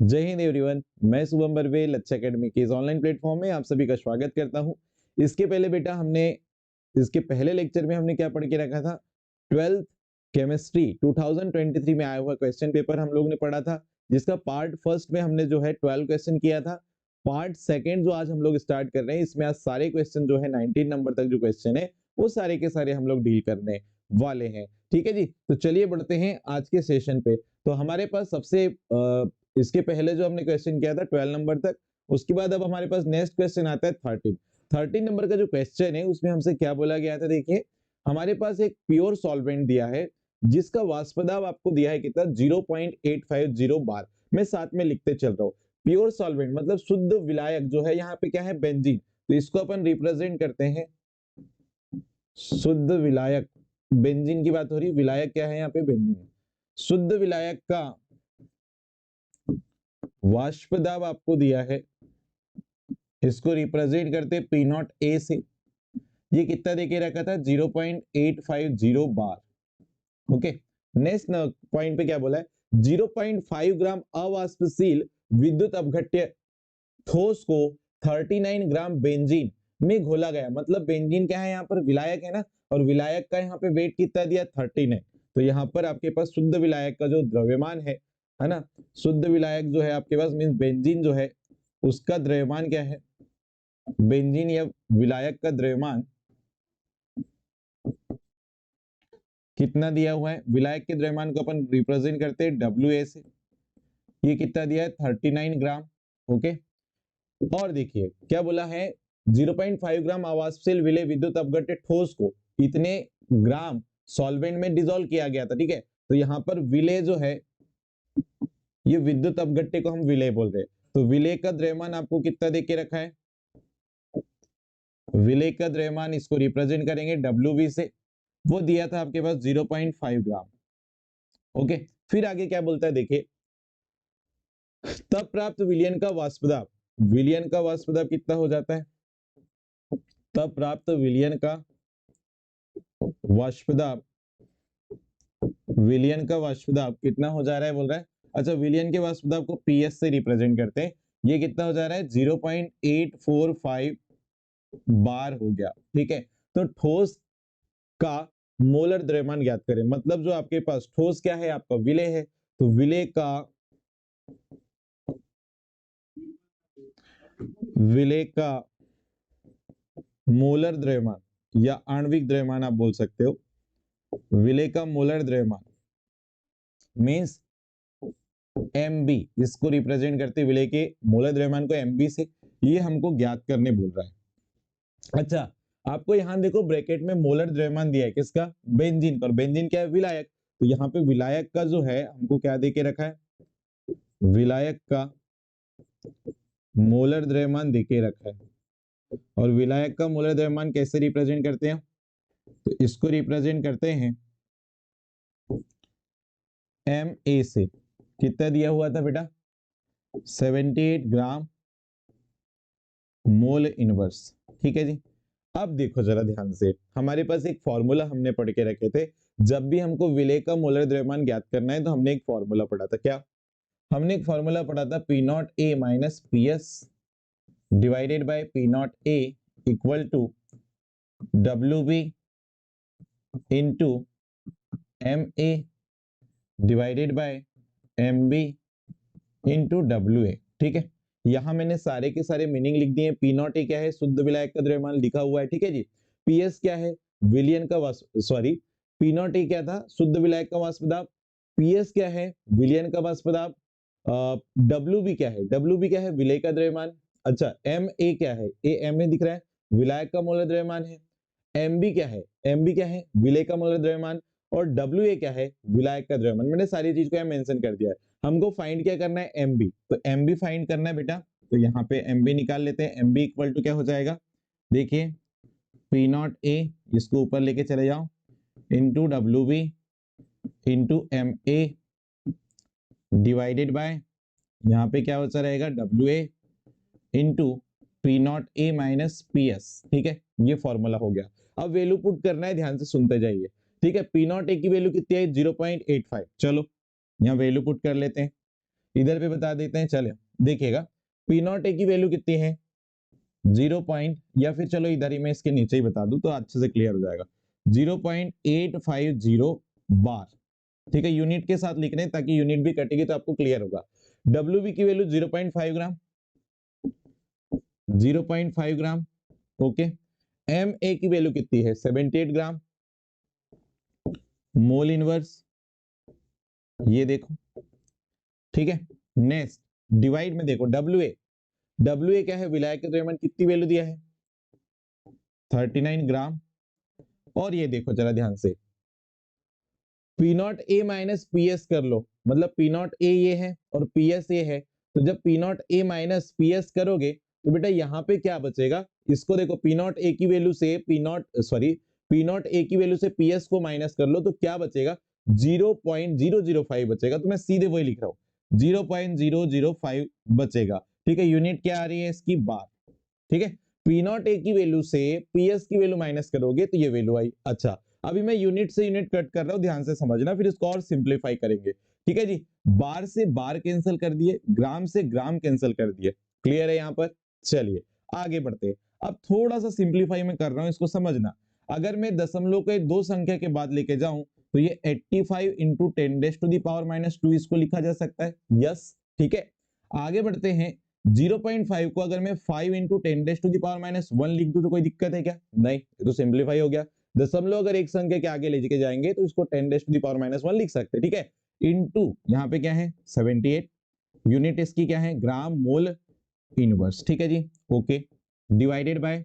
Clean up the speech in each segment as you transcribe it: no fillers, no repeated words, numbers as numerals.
जय हिंद एवरीवन, मैं शुभम बर्वे लच्छा एकेडमी के इस ऑनलाइन प्लेटफॉर्म में आप सभी का स्वागत करता हूं। इसके पहले बेटा इसके पहले लेक्चर में हमने क्या पढ़ के रखा था? 12th केमिस्ट्री 2023 में आया हुआ क्वेश्चन पेपर हम लोग ने पढ़ा था, जिसका पार्ट फर्स्ट में हमने जो है 12 क्वेश्चन किया था। पार्ट सेकेंड जो आज हम लोग स्टार्ट कर रहे हैं, इसमें आज सारे क्वेश्चन जो है 19 नंबर तक जो क्वेश्चन है वो सारे के सारे हम लोग डील करने वाले हैं। ठीक है जी, तो चलिए बढ़ते हैं आज के सेशन पे। तो हमारे पास सबसे इसके पहले जो हमने क्वेश्चन किया था 12 नंबर तक, उसके बाद अब हमारे पास नेक्स्ट क्वेश्चन आता है 13 नंबर का जो क्वेश्चन है उसमें हमसे क्या बोला गया था। देखिए, हमारे पास एक प्योर सॉल्वेंट दिया है जिसका वाष्प दाब आपको दिया है कितना, 0.850 बार। मैं साथ में लिखते चल रहा हूँ। प्योर सॉल्वेंट मतलब शुद्ध विलायक जो है, यहाँ पे क्या है, बेंजीन। तो इसको अपन रिप्रेजेंट करते हैं शुद्ध विलायक। बेंजीन की बात हो रही, विलायक क्या है यहाँ पे, बेंजीन। शुद्ध विलायक का वाष्प दाब आपको दिया है, इसको रिप्रेजेंट करते पी नॉट ए से। ये कितना देके रखा था, 0.850 बार। ओके, नेक्स्ट पॉइंट पे क्या बोला है, 0.5 ग्राम अवाष्पशील विद्युत अपघट्य ठोस को 39 ग्राम बेंजीन में घोला गया। मतलब बेंजीन क्या है, यहाँ पर विलायक है ना, और विलायक का यहाँ पे वेट कितना दिया, 39। तो यहाँ पर आपके पास शुद्ध विलायक का जो द्रव्यमान है ना, शुद्ध विलायक जो है आपके पास मीन्स बेंजीन जो है, उसका द्रव्यमान क्या है, बेंजीन या विलायक का द्रव्यमान कितना दिया हुआ है। विलायक के द्रव्यमान को अपन रिप्रेजेंट करते हैं WA से। ये कितना दिया है, 39 ग्राम। ओके, और देखिए क्या बोला है, 0.5 ग्राम आवासशील विलेय विद्युत अपघट्य ठोस को इतने ग्राम सॉल्वेंट में डिसॉल्व किया गया था। ठीक है, तो यहाँ पर विलेय जो है, ये विद्युत अपघट्य को हम विलेय बोल रहे हैं। तो विलेय का द्रव्यमान आपको कितना देके रखा है, विलेय का द्रव्यमान इसको रिप्रेजेंट करेंगे WV से। वो दिया था आपके पास 0.5 ग्राम। ओके, फिर आगे क्या बोलता है, देखिए, तब प्राप्त विलयन का वाष्प दाब, विलयन का वाष्प दाब कितना हो जाता है, तब प्राप्त विलयन का वाष्प दाब, विलयन का वाष्प दाब कितना हो जा रहा है बोल रहा है। अच्छा, विलयन के वाष्प दाब को PS से रिप्रेजेंट करते हैं। ये कितना हो जा रहा है, 0.845 बार हो गया। ठीक है, तो ठोस का मोलर द्रव्यमान ज्ञात करें। मतलब जो आपके पास ठोस क्या है, आपका विलेय है, तो विलेय का मोलर द्रव्यमान या आणविक द्रव्यमान आप बोल सकते हो। विलेय का मोलर द्रव्यमान मीन्स MB, इसको रिप्रेजेंट करते विलेय के मोलर द्रव्यमान को MB से, ये हमको ज्ञात करने बोल रहा है। अच्छा, आपको यहां देखो ब्रैकेट में मोलर द्रव्यमान दिया है, किसका, बेंजीन पर। बेंजीन क्या है, विलायक। तो यहाँ पे विलायक का जो है हमको क्या देके रखा है, विलायक का मोलर द्रव्यमान देके रखा है। और विलायक का मोलर द्रव्यमान कैसे रिप्रेजेंट करते हैं, तो इसको रिप्रेजेंट करते हैं MA से। कितना दिया हुआ था बेटा, 78 ग्राम मोल इनवर्स। ठीक है जी, अब देखो जरा ध्यान से, हमारे पास एक फॉर्मूला हमने पढ़ के रखे थे। जब भी हमको विलेय का मोलर द्रव्यमान ज्ञात करना है तो हमने एक फॉर्मूला पढ़ा था। क्या हमने एक फॉर्मूला पढ़ा था, P not A minus PS divided by P not A equal to WB into MA divided by MB into WA। ठीक है, यहां मैंने सारे के सारे मीनिंग लिख दिए। P नॉट A क्या है, शुद्ध विलायक का द्रव्यमान लिखा हुआ है। ठीक है जी, PS क्या है, विलयन का सॉरी, P नॉट A क्या था, शुद्ध विलायक का वाष्प दाब। PS क्या है, विलयन का वाष्प दाब। WB क्या है, WB क्या है, विलेय का द्रव्यमान। अच्छा, MA क्या है, MA दिख रहा है, विलायक का मोलर द्रव्यमान है। MB क्या है, MB क्या है, विलेय का मोलर द्रव्यमान। और WA क्या है, विलायक का द्रव्यमान। मैंने सारी चीज को यहाँ मेंशन कर दिया है। हमको फाइंड क्या करना है, MB। तो MB फाइंड करना है बेटा, तो यहाँ पे MB निकाल लेते हैं। MB इक्वल टू क्या हो जाएगा, देखिए, P नॉट A, इसको ऊपर लेके चले जाओ, into WB into MA divided bye, यहाँ पे क्या होता रहेगा, WA into P not A minus PS। ठीक है, ये फॉर्मूला हो गया। अब वैल्यू पुट करना है, ध्यान से सुनते जाइए। ठीक है, P नॉट A की वैल्यू कितनी है, 0.85। चलो यहाँ वैल्यू पुट कर लेते हैं। इधर पे बता देते हैं। चले देखिएगा पी नॉट ए की वैल्यू कितनी है 0 पॉइंट, या फिर चलो इधर ही मैं इसके नीचे ही बता दूं तो अच्छे से क्लियर हो जाएगा, 0.850 बार। ठीक है, यूनिट के साथ लिख रहे हैं ताकि यूनिट भी कटेगी तो आपको क्लियर होगा। डब्ल्यू बी की value 0.5 gram, 0.5 gram. Okay, M A की वैल्यू कितनी है 78 ग्राम मोल इनवर्स, ये देखो। ठीक है, नेक्स्ट डिवाइड में देखो डब्ल्यू ए क्या है, विलायक के द्रव्यमान कितनी वैल्यू दिया है 39 ग्राम। और ये देखो जरा ध्यान से, P not a minus P S कर लो, मतलब पी नॉट ए ये है और पी एस ये है, तो जब P not a minus P S करोगे तो बेटा यहाँ पे क्या बचेगा, इसको देखो पी नॉट ए की वैल्यू से पी नॉट ए की वैल्यू से पी एस को माइनस कर लो तो क्या बचेगा 0.005 बचेगा। तो मैं सीधे वही लिख रहा हूँ 0.005 बचेगा। ठीक है, यूनिट क्या आ रही है इसकी बार। ठीक है, पी नॉट ए की वैल्यू से पी एस की वैल्यू माइनस करोगे तो ये वैल्यू आई। अच्छा, अभी मैं यूनिट से यूनिट कट कर रहा हूं, ध्यान से समझना, फिर इसको और सिंप्लीफाई करेंगे। ठीक है जी, बार से बार कैंसिल कर दिए, ग्राम से ग्राम कैंसिल कर दिए। क्लियर है यहाँ पर? चलिए आगे बढ़ते हैं। अब थोड़ा सा सिंप्लीफाई में कर रहा हूं, इसको समझना। अगर मैं दशमलव के दो संख्या के बाद लेके जाऊं तो ये 85 इंटू 10⁻⁻2 इसको लिखा जा सकता है। यस, ठीक है। आगे बढ़ते हैं, 0.5 को अगर मैं 5 इंटू 10⁻⁻1 लिख दूं तो कोई दिक्कत है क्या? नहीं, ये तो सिंप्लीफाई हो गया। दशमलव अगर एक संख्या के आगे लेके जाएंगे तो इसको 10⁻⁻1 लिख सकते हैं। ठीक है, इंटू यहाँ पे क्या है 78, यूनिट इसकी क्या है ग्राम मोल इनवर्स। ठीक है जी, ओके। डिवाइडेड बाय,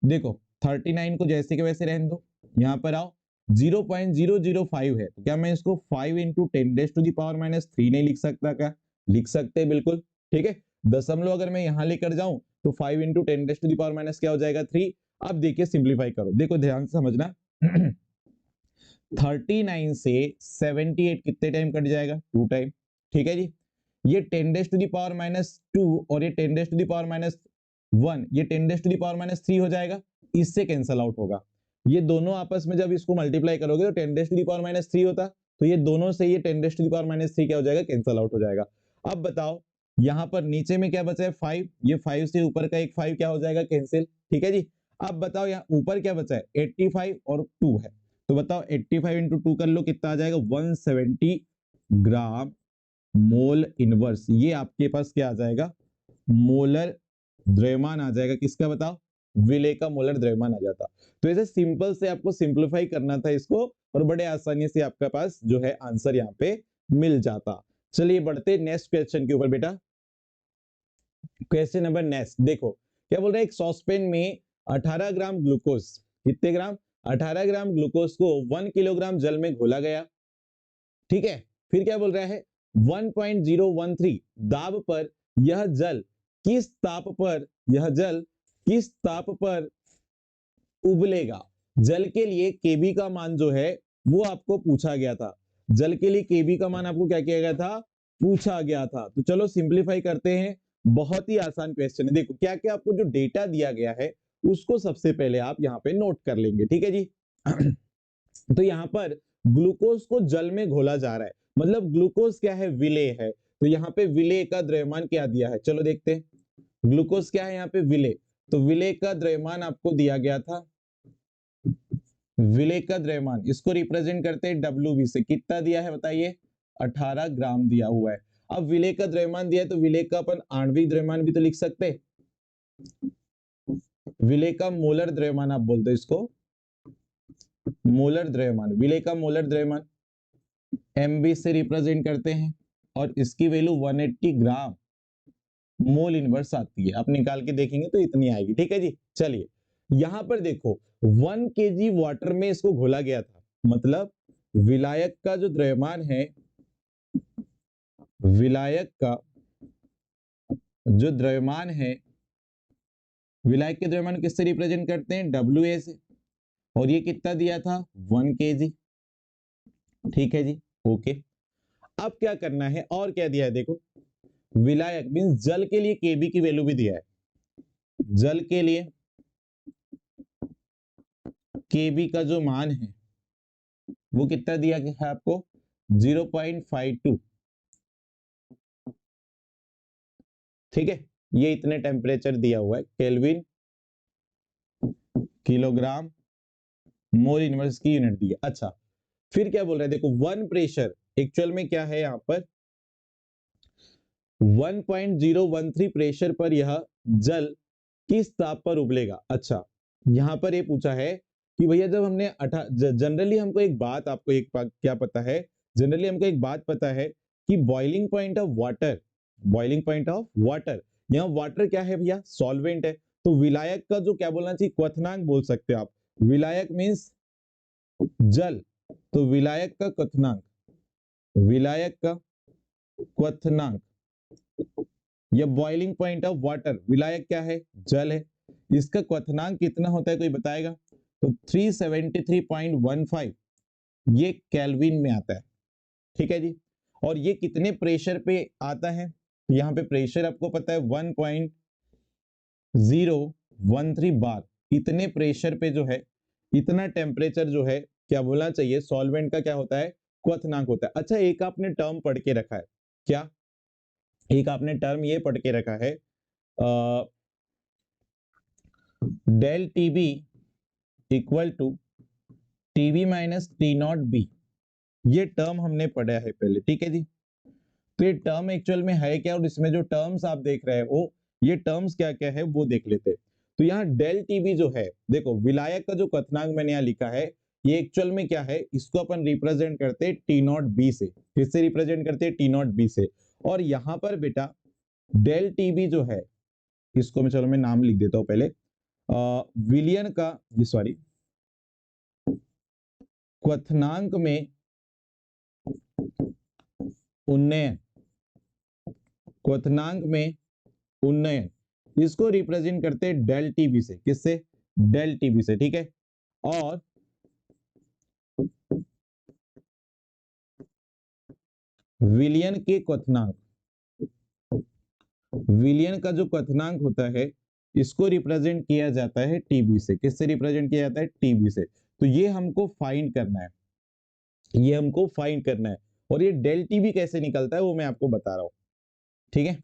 देखो 39 को जैसे के वैसे रहने दो, यहाँ पर आओ 0.005 है तो क्या मैं इसको 5 इंटू 10⁻³ नहीं लिख सकता क्या? लिख सकते हैं बिल्कुल। ठीक है, दशमलव अगर मैं यहां लेकर जाऊं तो 5 इंटू 10⁻³ क्या हो जाएगा 3। अब देखिए सिंप्लीफाई करो, देखो ध्यान से समझना 39 से 78 कितने टाइम कट जाएगा 2 टाइम। ठीक है जी, ये 10⁻² और ये 10⁻⁻1 ये 10⁻³ हो जाएगा, इससे कैंसल आउट होगा। ये दोनों आपस में जब इसको मल्टीप्लाई करोगे तो 10⁻³ होता, तो ये दोनों से ये 10⁻³ क्या हो जाएगा कैंसल आउट हो जाएगा। अब बताओ यहां पर नीचे में क्या बचा है 5, ये 5 से ऊपर का एक 5 क्या हो जाएगा कैंसिल। ठीक है जी, अब बताओ यहाँ ऊपर क्या बचा है 85 और 2 है, तो बताओ 85 इंटू 2 कर लो कितना आ जाएगा 170 ग्राम मोल इनवर्स। ये आपके पास क्या आ जाएगा मोलर द्रव्यमान आ जाएगा, किसका बताओ विलेय का मोलर द्रव्यमान आ जाता। तो ऐसे सिंपल से आपको सिंप्लीफाई करना था इसको और बड़े आसानी से आपके पास जो है आंसर यहाँ पे मिल जाता। चलिए बढ़ते नेक्स्ट क्वेश्चन के ऊपर बेटा। क्वेश्चन नंबर नेक्स्ट देखो क्या बोल रहा है, एक सॉसपेन में 18 ग्राम ग्लूकोज, कितने ग्राम 18 ग्राम ग्लूकोज को 1 किलोग्राम जल में घोला गया। ठीक है, फिर क्या बोल रहा है 1.013 दाब पर यह जल किस ताप पर उबलेगा। जल के लिए केबी का मान जो है वो आपको पूछा गया था, जल के लिए केबी का मान आपको क्या किया गया था पूछा गया था। तो चलो सिंप्लीफाई करते हैं, बहुत ही आसान क्वेश्चन है। देखो क्या क्या आपको जो डेटा दिया गया है उसको सबसे पहले आप यहाँ पे नोट कर लेंगे। ठीक है जी तो यहाँ पर ग्लूकोज को जल में घोला जा रहा है, मतलब ग्लूकोज क्या है विलेय है, तो यहाँ पे विलेय का द्रव्यमान क्या दिया है चलो देखते हैं। ग्लूकोज क्या है यहाँ पे विलेय, तो विलेय का द्रव्यमान आपको दिया गया था, विलेय का द्रव्यमान इसको रिप्रेजेंट करते हैं डब्ल्यू से, कितना दिया है बताइए 18 ग्राम दिया हुआ है। अब विलेय का द्रव्यमान दिया है तो विलेय का अपन आणविक द्रव्यमान भी तो लिख सकते हैं, विलेय का मोलर द्रव्यमान आप बोलते हो इसको मोलर द्रव्यमान, विलेय का मोलर द्रव्यमान एमबी से रिप्रेजेंट करते हैं और इसकी वैल्यू 180 ग्राम मोल इनवर्स आती है। आप निकाल के देखेंगे तो इतनी आएगी। ठीक है जी, चलिए यहां पर देखो 1 kg वाटर में इसको घोला गया था, मतलब विलायक का जो द्रव्यमान है, विलायक का जो द्रव्यमान है, विलायक के द्रव्यमान किससे रिप्रेजेंट करते हैं डब्ल्यू से, और ये कितना दिया था 1 kg। ठीक है जी, ओके। अब क्या करना है और क्या दिया है देखो, विलायक मींस जल के लिए केबी की वैल्यू भी दिया है, जल के लिए केबी का जो मान है वो कितना दिया गया है आपको 0.52। ठीक है, ये इतने टेम्परेचर दिया हुआ है, केल्विन किलोग्राम मोल इनवर्स की यूनिट दी है। अच्छा, फिर क्या बोल रहे हैं, देखो वन प्रेशर एक्चुअल में क्या है, यहाँ पर 1.013 प्रेशर पर यह जल किस ताप पर उबलेगा। अच्छा, यहां पर ये पूछा है कि भैया जब हमने जनरली हमको एक बात, आपको एक बात क्या पता है, जनरली हमको एक बात पता है कि boiling point of water, boiling point of water, यहाँ वाटर क्या है भैया, सॉल्वेंट है, तो विलायक का जो क्या बोलना चाहिए, क्वथनांक बोल सकते हो आप। विलायक मीन्स जल, तो विलायक का क्वथनांक, विलायक का क्वथनांक या बॉइलिंग पॉइंट ऑफ वाटर, विलायक क्या है, जल है, इसका क्वथनांक कितना होता है कोई बताएगा, तो 373.15 ये केल्विन में आता है। ठीक है जी, और ये कितने प्रेशर पे आता है, तो यहाँ पे प्रेशर आपको पता है 1.013 बार, इतने प्रेशर पे जो है, इतना टेम्परेचर जो है, क्या बोलना चाहिए, सॉल्वेंट का क्या होता है, क्वथनांक होता है। अच्छा, एक आपने टर्म पढ़ के रखा है, क्या, एक आपने टर्म ये पढ़ के रखा है, del TB equal to TB minus T not B, ये टर्म हमने पढ़ा है पहले। ठीक है जी, तो ये टर्म एक्चुअल में है क्या, और इसमें जो टर्म्स आप देख रहे हो, ये टर्म्स क्या क्या है वो देख लेते हैं। तो यहाँ डेल टीबी जो है, देखो विलायक का जो क्वथनांक मैंने यहाँ लिखा है, ये एक्चुअल में क्या है, इसको अपन रिप्रेजेंट करते हैं टी नॉट बी से, किससे रिप्रेजेंट करते हैं, टी नॉट बी से। और यहाँ पर बेटा डेल टीबी जो है, इसको मैं, चलो मैं नाम लिख देता हूं पहले, विलियन का, ये सॉरी, क्वथनांक में उन्नयन, क्वथनांक में उन्नयन, इसको रिप्रेजेंट करते हैं डेल टीबी से, किससे, डेल टीबी से। ठीक है, और विलियन के क्वथनांक, विलियन का जो क्वथनांक होता है, इसको रिप्रेजेंट किया जाता है टीबी से, किससे रिप्रेजेंट किया जाता है, टीबी से। तो ये हमको फाइंड करना है, ये हमको फाइंड करना है, और ये डेल टीबी कैसे निकलता है वो मैं आपको बता रहा हूं। ठीक है,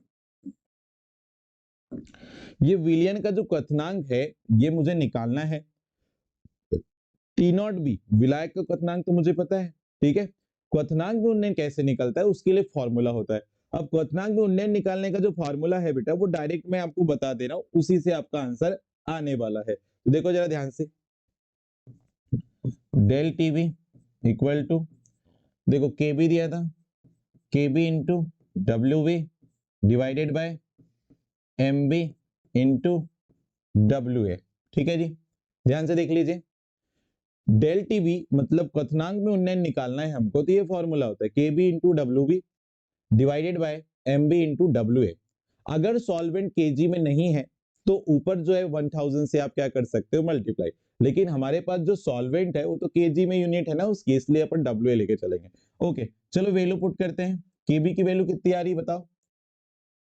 ये विलियन का जो क्वथनांक है, ये मुझे निकालना है, टी नॉट बी विलायक का क्वथनांक तो मुझे पता है। ठीक है, क्वथनांक में उन्नयन कैसे निकलता है उसके लिए फॉर्मूला होता है। अब क्वथनांक में उन्नयन निकालने का जो फॉर्मूला है बेटा, वो डायरेक्ट मैं आपको बता दे रहा हूं, उसी से आपका आंसर आने वाला है। तो देखो जरा ध्यान से, डेल टीबी इक्वल टू, देखो के बी दिया था, K B into W B divided by M B into W A. ठीक है जी, ध्यान से देख लीजिए, डेल टीबी मतलब क्वथनांक में उन्नयन निकालना है हमको, तो ये फॉर्मूला होता है K B into W B divided by M B into W A. अगर सॉल्वेंट केजी में नहीं है तो ऊपर जो है 1000 से आप क्या कर सकते हो, मल्टीप्लाई, लेकिन हमारे पास जो सॉल्वेंट है वो तो केजी में यूनिट है ना उसकी, इसलिए अपन डब्ल्यू ए लेके चलेंगे। ओके, चलो वैल्यू पुट करते हैं, केबी की वैल्यू कितनी आ रही बताओ,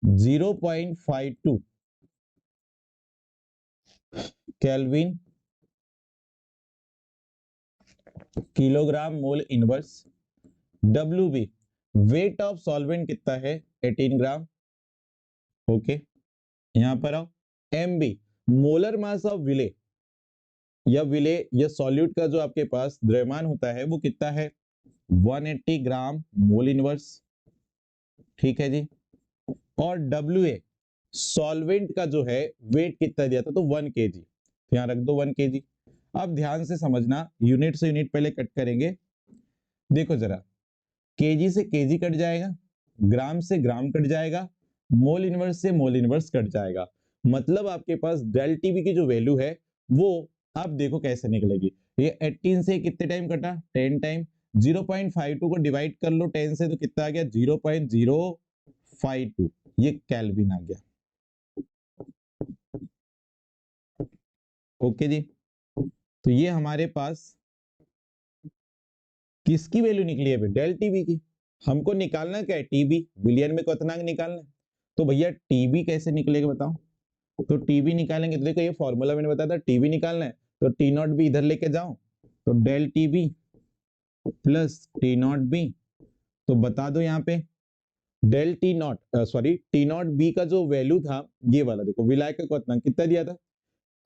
0.52 kelvin kilogram mole inverse, W B weight of solvent कितना है, 18 ग्राम। ओके, यहां पर आओ, M B molar mass of विले, या विले या सॉल्यूट का जो आपके पास द्रव्यमान होता है वो कितना है, 180 ग्राम मोल इनवर्स। ठीक है जी, और डब्ल्यू ए सॉल्वेंट का जो है वेट कितना दिया था, तो 1 kg, यहां रख दो 1 kg। अब ध्यान से समझना, यूनिट से यूनिट पहले कट करेंगे, देखो जरा, केजी से केजी कट जाएगा, ग्राम से ग्राम कट जाएगा, मोल इनवर्स से मोल इनवर्स कट जाएगा, मतलब आपके पास डेल टीबी की जो वैल्यू है वो आप देखो कैसे निकलेगी। ये 18 से कितने टाइम कटा, 10 टाइम, 0.52 को डिवाइड कर लो 10 से तो कितना आ गया, 0.052, ये केल्विन आ गया। ओके जी, तो ये हमारे पास किसकी वैल्यू निकली है, डेल टीबी की। हमको निकालना क्या है, टीबी, विलियन में क्वथनांक निकालना है, तो भैया टीबी कैसे निकलेगा बताओ, तो टीबी निकालेंगे तो देखो ये फॉर्मूला मैंने बताया था, टीबी निकालना है तो टी नॉट बी इधर लेके जाओ, तो del TB plus T not B, तो बता दो यहाँ पे del T not sorry T not B का जो वैल्यू था ये वाला, देखो विलायक का क्वथनांक कितना दिया था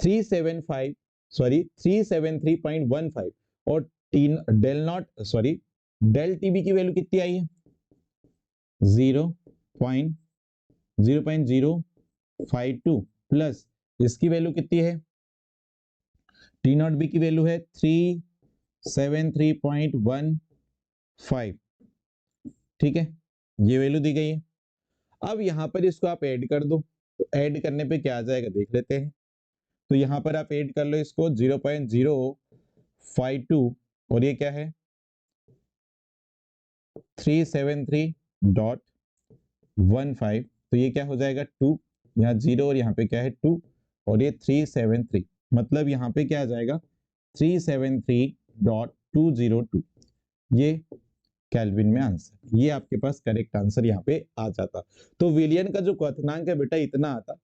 373.15 और T del not sorry del TB की वैल्यू कितनी आई है 0.052 प्लस इसकी वैल्यू कितनी है टी नॉट बी की वैल्यू है 373.15। ठीक है, ये वैल्यू दी गई है। अब यहां पर इसको आप ऐड कर दो, तो ऐड करने पे क्या आ जाएगा देख लेते हैं। तो यहां पर आप ऐड कर लो इसको 0.052 और ये क्या है 373.15, तो ये क्या हो जाएगा 2, यहाँ 0 और यहाँ पे क्या है 2 और ये 373, मतलब यहाँ पे क्या आ जाएगा 373.202, ये केल्विन में आंसर, ये आपके पास करेक्ट आंसर यहाँ पे आ जाता। तो विलियन का जो क्वथनांक है बेटा इतना आता।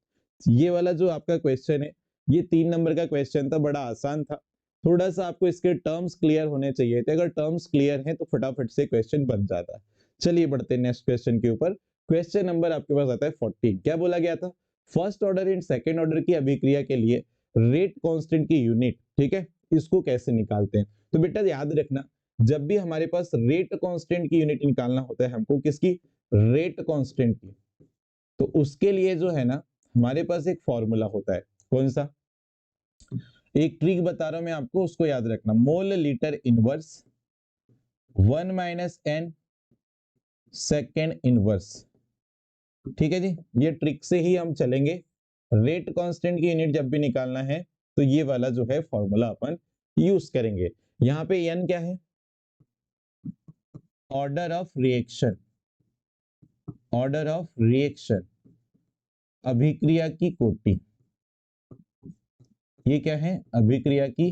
ये वाला जो आपका क्वेश्चन है ये 3 नंबर का क्वेश्चन था, बड़ा आसान था। थोड़ा सा आपको इसके टर्म्स क्लियर होने चाहिए थे, अगर टर्म्स क्लियर हैं तो फटाफट से क्वेश्चन बन जाता है। चलिए बढ़ते हैं नेक्स्ट क्वेश्चन के ऊपर। क्वेश्चन नंबर आपके पास आता है 14। क्या बोला गया था first order and second order की अभिक्रिया के लिए रेट कांस्टेंट की यूनिट, ठीक है, इसको कैसे निकालते हैं। तो बेटा याद रखना जब भी हमारे पास रेट कांस्टेंट की यूनिट निकालना होता है हमको, किसकी रेट कांस्टेंट की, तो उसके लिए जो है ना हमारे पास एक फॉर्मूला होता है। कौन सा, एक ट्रिक बता रहा हूं मैं आपको, उसको याद रखना। Mole litre inverse 1 minus N second inverse. ठीक है जी, ये ट्रिक से ही हम चलेंगे। रेट कांस्टेंट की यूनिट जब भी निकालना है तो ये वाला जो है फॉर्मूला अपन यूज करेंगे। यहां पे एन क्या है order of reaction, order of reaction अभिक्रिया की कोटि, ये क्या है अभिक्रिया की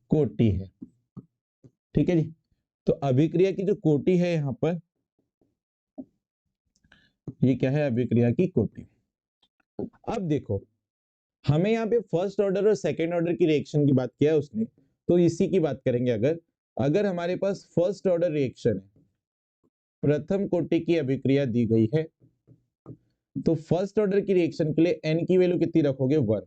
कोटि है। ठीक है जी, तो अभिक्रिया की जो कोटि है यहां पर ये क्या है अभिक्रिया की कोटि। अब देखो हमें यहाँ पे फर्स्ट ऑर्डर और सेकेंड ऑर्डर की रिएक्शन की बात किया है उसने, तो इसी की बात करेंगे। अगर अगर हमारे पास फर्स्ट ऑर्डर रिएक्शन है, प्रथम कोटि की अभिक्रिया दी गई है, तो फर्स्ट ऑर्डर की रिएक्शन के लिए एन की वैल्यू कितनी रखोगे 1,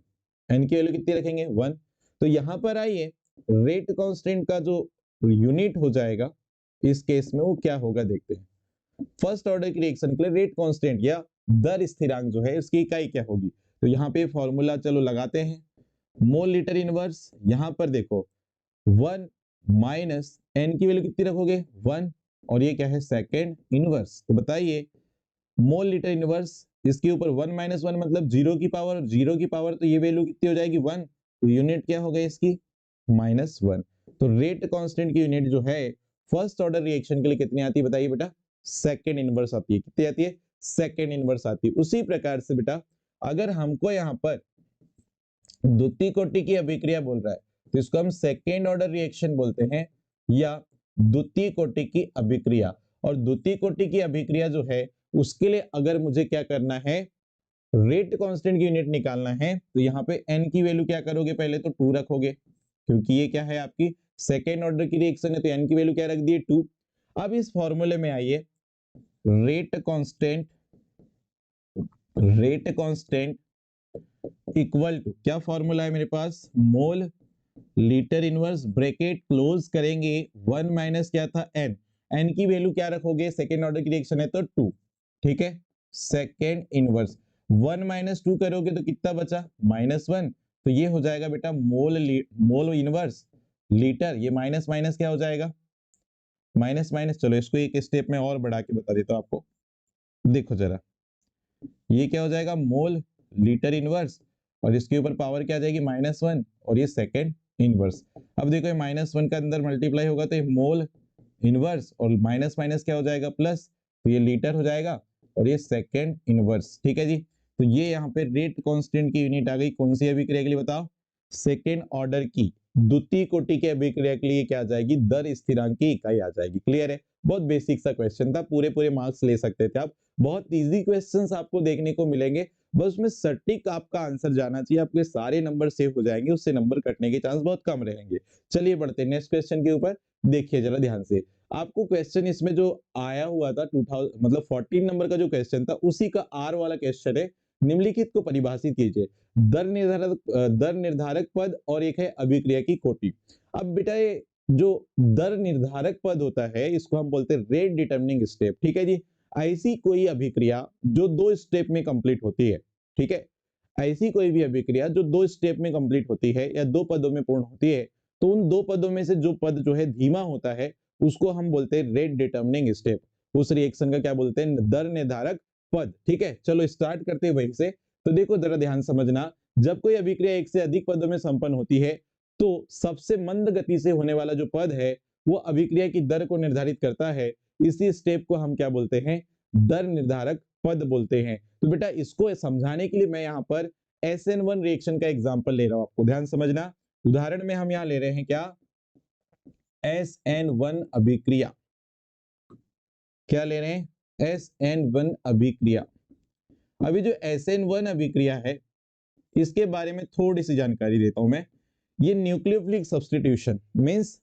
एन की वैल्यू कितनी रखेंगे 1। तो यहां पर आइए रेट कांस्टेंट का जो यूनिट हो जाएगा इस केस में वो क्या होगा देखते हैं। फर्स्ट ऑर्डर की रिएक्शन के लिए रेट कांस्टेंट या दर स्थिरांक जो है उसकी इकाई क्या होगी, तो यहाँ पे फॉर्मूला चलो लगाते हैं। मोल लीटर इनवर्स, यहां पर देखो 1 माइनस एन की वैल्यू कितनी रखोगे 1 और ये क्या है सेकेंड इनवर्स। तो बताइए मोल लीटर इनवर्स इसके ऊपर 1 माइनस 1 मतलब 0 की पावर, 0 की पावर तो ये वैल्यू कितनी हो जाएगी 1, तो यूनिट क्या हो गई इसकी -1। तो रेट कांस्टेंट की यूनिट जो है फर्स्ट ऑर्डर रिएक्शन के लिए कितनी आती है बताइए बेटा सेकेंड इनवर्स आती है। कितनी आती है सेकेंड इनवर्स आती है। उसी प्रकार से बेटा अगर हमको यहाँ पर द्वितीय कोटि की अभिक्रिया बोल रहा है तो इसको हम सेकेंड ऑर्डर रिएक्शन बोलते हैं या द्वितीय कोटि की अभिक्रिया। और द्वितीय कोटि की अभिक्रिया जो है उसके लिए अगर मुझे क्या करना है रेट कांस्टेंट की यूनिट निकालना है, तो यहाँ पे n की वैल्यू क्या करोगे पहले तो 2 रखोगे, क्योंकि ये क्या है आपकी सेकेंड ऑर्डर की रिएक्शन है, तो n की वैल्यू क्या रख दी 2। अब इस फॉर्मूले में आइए rate constant, rate constant equal to क्या फॉर्मूला है मेरे पास mole litre inverse bracket close करेंगे 1 माइनस क्या था n, n की वैल्यू क्या रखोगे सेकेंड ऑर्डर की रिएक्शन है तो 2। ठीक है, सेकेंड इनवर्स 1 माइनस 2 करोगे तो कितना बचा -1, तो ये हो जाएगा बेटा मोल इनवर्स लीटर, ये माइनस माइनस क्या हो जाएगा माइनस माइनस। चलो इसको एक स्टेप में और बढ़ा के बता देता हूं आपको, देखो जरा ये क्या हो जाएगा मोल लीटर इनवर्स और इसके ऊपर पावर क्या आ जाएगी -1 और ये सेकेंड इनवर्स। अब देखो ये -1 का अंदर मल्टीप्लाई होगा तो ये मोल इनवर्स और माइनस माइनस क्या हो जाएगा प्लस, तो ये लीटर हो जाएगा और ये सेकेंड इनवर्स। ठीक है जी, तो ये यहाँ पे रेट कांस्टेंट की यूनिट आ गई। कौन सी अभिक्रिया के लिए बताओ सेकेंड ऑर्डर की द्वितीय कोटि के अभिक्रिया के लिए क्या आ जाएगी दर स्थिरांक की इकाई आ जाएगी। क्लियर है, बहुत बेसिक सा क्वेश्चन था, पूरे पूरे मार्क्स ले सकते थे आप। बहुत इजी क्वेश्चंस आपको देखने को मिलेंगे, बस उसमें सटीक आपका आंसर जाना चाहिए, आपके सारे नंबर सेव हो जाएंगे, उससे नंबर कटने के चांस बहुत कम रहेंगे। चलिए बढ़ते हैं नेक्स्ट क्वेश्चन के ऊपर, देखिए जरा ध्यान से। आपको क्वेश्चन इसमें जो आया हुआ था 2000 मतलब 14 नंबर का जो क्वेश्चन था उसी का आर वाला क्वेश्चन है। निम्नलिखित को परिभाषित कीजिए। दर निर्धारक पद और एक है अभिक्रिया की कोटि। अब बेटा ये जो दर निर्धारक पद होता है इसको हम बोलते हैं रेट डिटरमिनिंग स्टेप। ठीक है जी। ऐसी कोई अभिक्रिया जो 2 स्टेप में कंप्लीट होती है। ठीक है, ऐसी कोई भी अभिक्रिया जो 2 स्टेप में कंप्लीट होती है या 2 पदों में पूर्ण होती है, तो उन 2 पदों में से जो पद जो है धीमा होता है उसको हम बोलते हैं रेट डिटरमिनिंग स्टेप। उस रिएक्शन का क्या बोलते हैं? दर निर्धारक पद। ठीक है, चलो स्टार्ट करते हैं वहीं से। तो देखो जरा ध्यान समझना, जब कोई अभिक्रिया एक से अधिक पदों में संपन्न होती है तो सबसे मंद गति से होने वाला जो पद है वो अभिक्रिया की दर को निर्धारित करता है। इसी स्टेप को हम क्या बोलते हैं? दर निर्धारक पद बोलते हैं। तो बेटा इसको समझाने के लिए मैं यहाँ पर SN1 रिएक्शन का एग्जांपल ले रहा हूं, आपको ध्यान समझना। उदाहरण में हम यहाँ ले रहे हैं क्या? SN1 अभिक्रिया। क्या ले रहे हैं? SN1 अभिक्रिया। अभी जो SN1 अभिक्रिया है इसके बारे में थोड़ी सी जानकारी देता हूं मैं। ये न्यूक्लियोफिलिक सब्स्टिट्यूशन मींस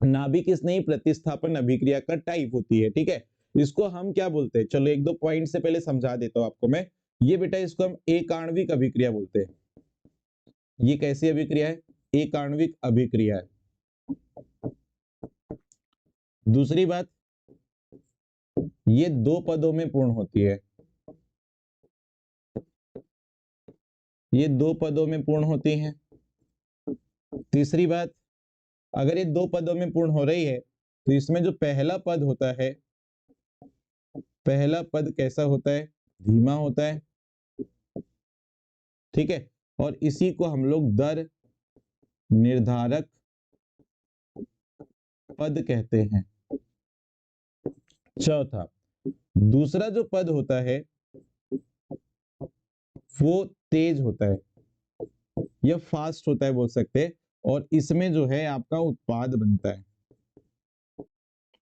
नाभिक स्नेही प्रतिस्थापन अभिक्रिया का टाइप होती है। ठीक है, इसको हम क्या बोलते हैं? चलो एक दो पॉइंट से पहले समझा देता हूं आपको मैं। ये बेटा इसको हम एक आणविक अभिक्रिया बोलते हैं। ये कैसी अभिक्रिया है? एक आणविक अभिक्रिया है। दूसरी बात, ये 2 पदों में पूर्ण होती है। ये 2 पदों में पूर्ण होती है। तीसरी बात, अगर ये 2 पदों में पूर्ण हो रही है तो इसमें जो पहला पद होता है, पहला पद कैसा होता है? धीमा होता है। ठीक है, और इसी को हम लोग दर निर्धारक पद कहते हैं। चौथा, दूसरा जो पद होता है वो तेज होता है या फास्ट होता है बोल सकते हैं, और इसमें जो है आपका उत्पाद बनता है।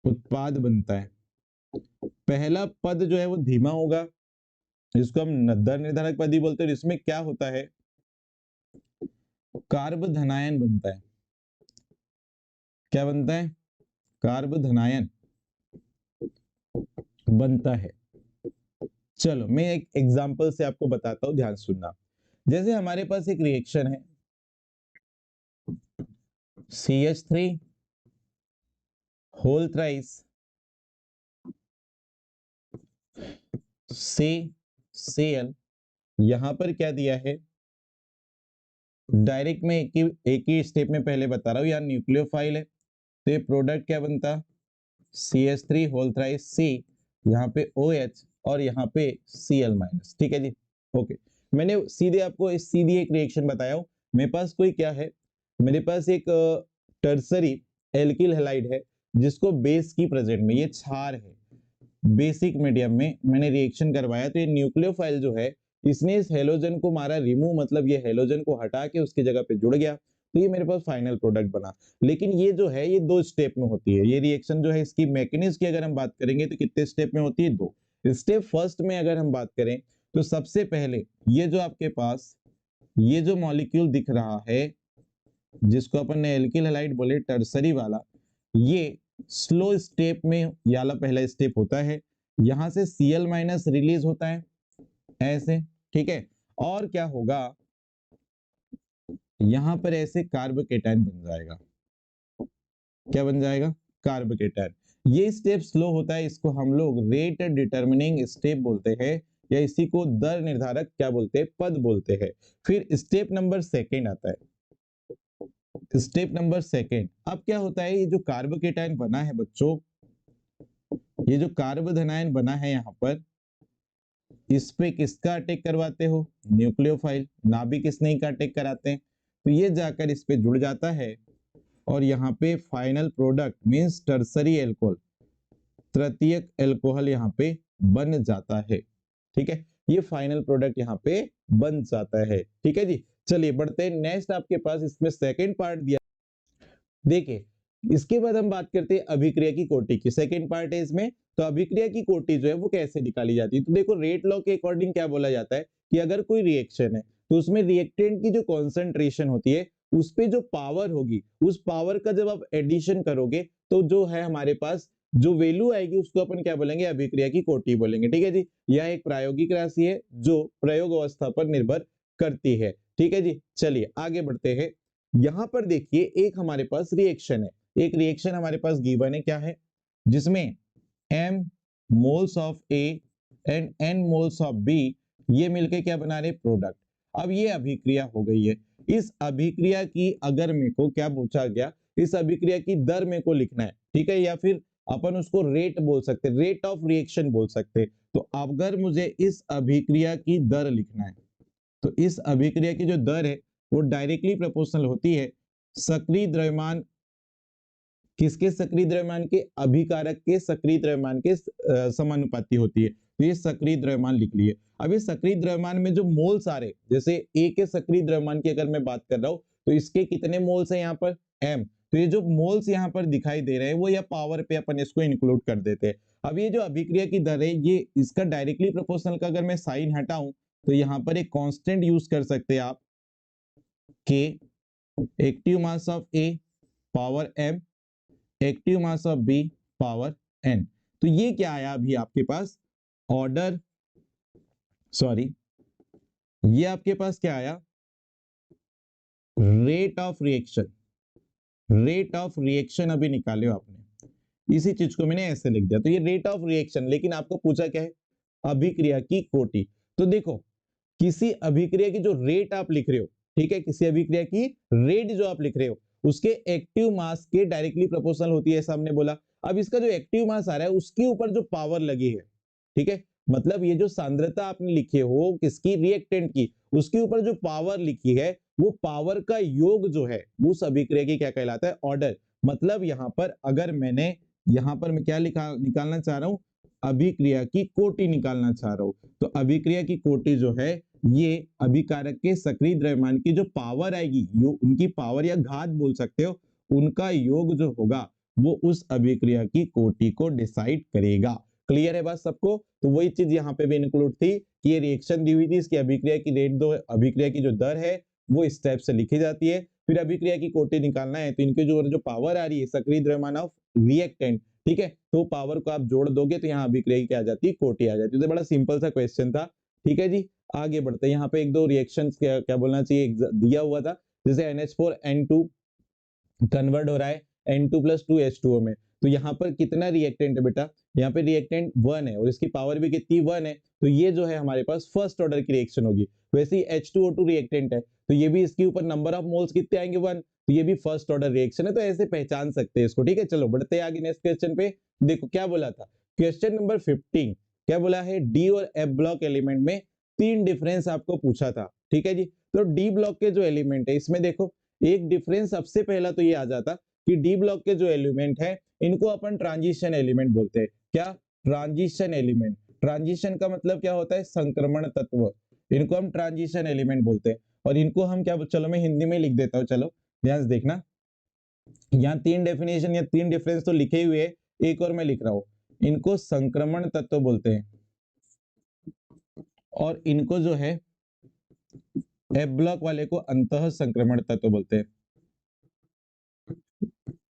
उत्पाद बनता है। पहला पद जो है वो धीमा होगा, इसको हम दर निर्धारक पद ही बोलते हैं। इसमें क्या होता है? कार्ब धनायन बनता है। क्या बनता है? कार्ब धनायन बनता है। चलो मैं एक एग्जांपल से आपको बताता हूं, ध्यान सुनना। जैसे हमारे पास एक रिएक्शन है CH3 होल थ्राइस CCl। यहां पर क्या दिया है? डायरेक्ट में एक ही स्टेप में पहले बता रहा हूं, यार न्यूक्लियोफाइल है तो ये प्रोडक्ट क्या बनता? CH3 होल थ्राइस C, यहाँ पे OH और यहाँ पे Cl माइनस। ठीक है जी, ओके। मैंने सीधे आपको सीधी एक रिएक्शन बताया हूं। मेरे पास कोई क्या है? मेरे पास एक टर्सरी एल्किल हैलाइड है जिसको बेस की प्रेजेंट में, ये क्षार है, बेसिक मीडियम में मैंने रिएक्शन करवाया तो ये न्यूक्लियोफाइल जो है इसने इस हेलोजन को मारा रिमूव, मतलब ये हेलोजन को हटा के उसकी जगह पे जुड़ गया, तो ये मेरे पास फाइनल प्रोडक्ट बना। लेकिन ये जो है ये 2 स्टेप में होती है। ये रिएक्शन जो है इसकी मैकेनिज्म की अगर हम बात करेंगे तो कितने स्टेप में होती है? 2 स्टेप। फर्स्ट में अगर हम बात करें तो सबसे पहले ये जो आपके पास ये जो मॉलिक्यूल दिख रहा है जिसको अपन ने एल्किल हैलाइड बोले, टर्सरी वाला, ये स्लो स्टेप में याला पहला स्टेप होता है। यहां से Cl माइनस रिलीज होता है ऐसे। ठीक है, और क्या होगा? यहां पर ऐसे कार्बोकेटायन बन जाएगा। क्या बन जाएगा? कार्बोकेटायन। ये स्टेप स्लो होता है, इसको हम लोग रेट डिटरमिनिंग स्टेप बोलते हैं, या इसी को दर निर्धारक क्या बोलते हैं? पद बोलते हैं। फिर स्टेप नंबर सेकेंड आता है। स्टेप नंबर सेकेंड, अब क्या होता है? ये जो कार्बोकेटायन बना है बच्चों, ये जो कार्बोधनायन बना है यहाँ पर, इस पे किसका अटैक करवाते हो? न्यूक्लियोफाइल। नाभिक स्नेही का अटैक कराते हैं, तो ये जाकर इस पे जुड़ जाता है और यहाँ पे final product means tertiary alcohol, तृतीयक एल्कोहल यहाँ पे बन जाता है। ठीक है, ये फाइनल प्रोडक्ट यहाँ पे बन जाता है। ठीक है जी, चलिए बढ़ते हैं। नेक्स्ट आपके पास इसमें सेकेंड पार्ट दिया, देखिए इसके बाद हम बात करते हैं अभिक्रिया की कोटि की। सेकेंड पार्ट है इसमें। तो अभिक्रिया की कोटि जो है वो कैसे निकाली जाती है? तो देखो रेट लॉ के अकॉर्डिंग क्या बोला जाता है कि अगर कोई रिएक्शन है तो उसमें रिएक्टेंट की जो कॉन्सेंट्रेशन होती है उस पे जो पावर होगी, उस पावर का जब आप एडिशन करोगे तो जो है हमारे पास जो वैल्यू आएगी उसको अपन क्या बोलेंगे, अभिक्रिया की कोटि बोलेंगे। ठीक है जी, यह एक प्रायोगिक राशि है जो प्रयोग अवस्था पर निर्भर करती है। ठीक है जी, चलिए आगे बढ़ते हैं। यहां पर देखिए एक हमारे पास रिएक्शन है, एक रिएक्शन हमारे पास गिवन है, क्या है, जिसमें m moles of A and n moles of B ये मिलके क्या बना रहे, प्रोडक्ट। अब ये अभिक्रिया हो गई है। इस अभिक्रिया की अगर मेरे को क्या पूछा गया, इस अभिक्रिया की दर मेरे को लिखना है, ठीक है, या फिर अपन उसको रेट बोल सकते, रेट ऑफ रिएक्शन बोल सकते। तो अगर मुझे इस अभिक्रिया की दर लिखना है तो इस अभिक्रिया की जो दर है वो डायरेक्टली प्रोपोर्शनल होती है सक्रिय द्रव्यमान, किसके सक्रिय द्रव्यमान के, अभिकारक के सक्रिय द्रव्यमान के समानुपाती होती है। तो ये सक्रिय द्रव्यमान लिख लिए। अब ये सक्रिय द्रव्यमान में जो मोल्स आ रहे, जैसे ए के सक्रिय द्रव्यमान की अगर मैं बात कर रहा हूं तो इसके कितने मोल्स हैं यहाँ पर, m। तो ये जो मोल्स यहाँ पर दिखाई दे रहे हैं वो या पावर पे अपन इसको इंक्लूड कर देते हैं। अब ये जो अभिक्रिया की दर है ये इसका डायरेक्टली प्रोपोर्शनल का अगर मैं साइन हटाऊं तो यहाँ पर एक कांस्टेंट यूज कर सकते हैं आप, k active mass of A power m active mass of B power n। तो ये क्या आया अभी आपके पास ऑर्डर, सॉरी ये आपके पास क्या आया, rate of reaction. Rate of reaction अभी निकाले हो आपने, इसी चीज को मैंने ऐसे लिख दिया। तो ये रेट ऑफ रिएक्शन, लेकिन आपको पूछा क्या है, अभिक्रिया की कोटि। तो देखो किसी अभिक्रिया की जो रेट आप लिख रहे हो, ठीक है, किसी अभिक्रिया की रेट जो आप लिख रहे हो उसके एक्टिव मास के डायरेक्टली प्रोपोर्शनल होती है, ऐसा हमने बोला। अब इसका जो एक्टिव मास आ रहा है उसके ऊपर जो पावर लगी है, ठीक है, मतलब ये जो सांद्रता आपने लिखे हो किसकी, रिएक्टेंट की, उसके ऊपर जो पावर लिखी है वो पावर का योग जो है उस अभिक्रिया की क्या कहलाता है, ऑर्डर। मतलब यहाँ पर अगर मैंने यहाँ पर मैं क्या निकालना चाह रहा हूं, अभिक्रिया की कोटि निकालना चाह रहा हूं। तो अभिक्रिया की कोटि जो है ये अभिकारक के सक्रिय द्रव्यमान की जो पावर आएगी, उनकी पावर या घात बोल सकते हो, उनका योग जो होगा वो उस अभिक्रिया की कोटि को डिसाइड करेगा। क्लियर है बात सबको। तो वही चीज यहाँ पे भी इंक्लूड थी कि ये रिएक्शन दी हुई थी, इसकी अभिक्रिया की रेट दो, अभिक्रिया की जो दर है वो इस टाइप से लिखी जाती है। फिर अभिक्रिया की कोटि निकालना है तो इनके जो पावर आ रही है सक्रिय द्रव्यमान ऑफ रिएक्टेंट, ठीक है, तो पावर को आप जोड़ दोगे तो यहाँ अभिक्रिया की क्या आ जाती है, कोटि आ जाती है। तो बड़ा सिंपल सा क्वेश्चन था। ठीक है जी, आगे बढ़ते हैं। यहाँ पे एक दो रिएक्शन क्या बोलना चाहिए दिया हुआ था, जैसे NH4N2 कन्वर्ट हो रहा है N2+2H2O में। तो यहाँ पर कितना रिएक्टेंट है बेटा, यहाँ पे रिएक्टेंट 1 है और इसकी पावर भी कितनी 1 है। तो ये जो है हमारे पास फर्स्ट ऑर्डर की रिएक्शन होगी। वैसे ही H2O2 रिएक्टेंट है तो ये भी इसके ऊपर नंबर ऑफ मोल्स कितने आएंगे 1, तो ये भी फर्स्ट ऑर्डर रिएक्शन है। तो ऐसे पहचान सकते हैं इसको। ठीक है, चलो बढ़ते हैं आगे नेक्स्ट क्वेश्चन पे। देखो क्या बोला था, क्वेश्चन नंबर 15 क्या बोला है, डी और एफ ब्लॉक एलिमेंट में 3 डिफरेंस आपको पूछा था। ठीक है जी, तो डी ब्लॉक के जो एलिमेंट है इसमें देखो एक डिफरेंस सबसे पहला तो ये आ जाता कि डी ब्लॉक के जो एलिमेंट है इनको अपन ट्रांजिशन एलिमेंट बोलते हैं। क्या, ट्रांजिशन एलिमेंट। ट्रांजिशन का मतलब क्या होता है, संक्रमण तत्व, इनको हम ट्रांजिशन एलिमेंट बोलते हैं। और इनको हम क्या, चलो मैं हिंदी में लिख देता हूँ, चलो ध्यान से देखना। यहाँ 3 डेफिनेशन या 3 डिफरेंस तो लिखे हुए है, एक और मैं लिख रहा हूं, इनको संक्रमण तत्व बोलते हैं और इनको जो है एफ ब्लॉक वाले को अंतः संक्रमण तत्व बोलते हैं।